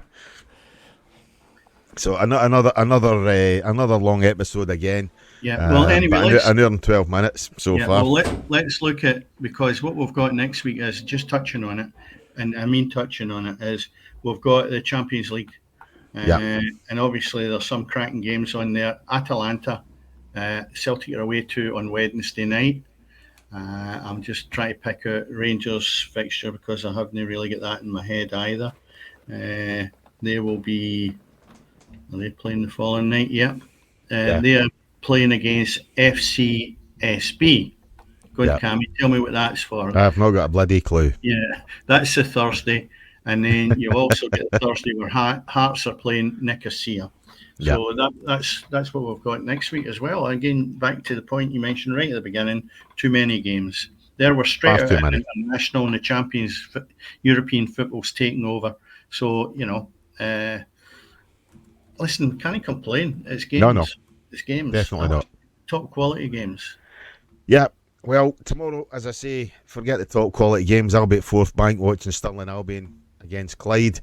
Speaker 1: So another long episode again.
Speaker 2: Yeah. Well, anyway,
Speaker 1: an hour and 12 minutes so far.
Speaker 2: Well, let's look at, because what we've got next week is just touching on it, and I mean touching on it is we've got the Champions League, and obviously there's some cracking games on there. Atalanta, Celtic are away to on Wednesday night. I'm just trying to pick out Rangers fixture because I haven't really got that in my head either. They will be. Are they playing the following night? They are playing against FCSB. Go on, Cammy, tell me what that's for.
Speaker 1: I've not got a bloody clue.
Speaker 2: Yeah, that's the Thursday, and then you also get the Thursday where Hearts are playing Nicosia. So that's what we've got next week as well. Again, back to the point you mentioned right at the beginning, too many games. There were straight out international and the champions, European football's taking over. So, listen, can't complain. It's games.
Speaker 1: No.
Speaker 2: It's games.
Speaker 1: Definitely not.
Speaker 2: Top quality games.
Speaker 1: Yeah. Well, tomorrow, as I say, forget the top quality games. I'll be at Fourth Bank watching Stirling Albion against Clyde.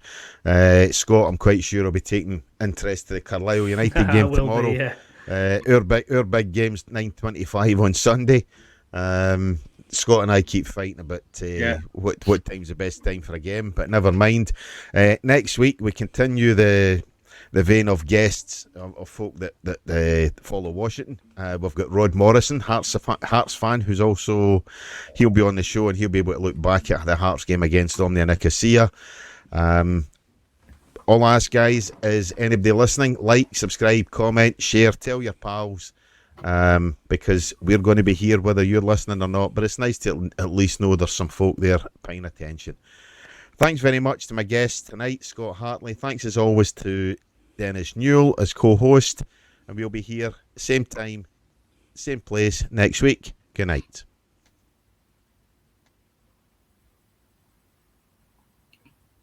Speaker 1: Scott, I'm quite sure, will be taking interest to the Carlisle United game tomorrow. Our big game's 9:25 on Sunday. Scott and I keep fighting about what time's the best time for a game, but never mind. Next week we continue the vein of guests of folk that follow Washington. We've got Rod Morrison, Hearts fan, who's also, he'll be on the show and he'll be able to look back at the Hearts game against Omnia Nicosia. All I ask, guys, is anybody listening, like, subscribe, comment, share, tell your pals, because we're going to be here whether you're listening or not. But it's nice to at least know there's some folk there paying attention. Thanks very much to my guest tonight, Scott Hartley. Thanks as always to Dennis Newell as co-host. And we'll be here same time, same place next week. Good night.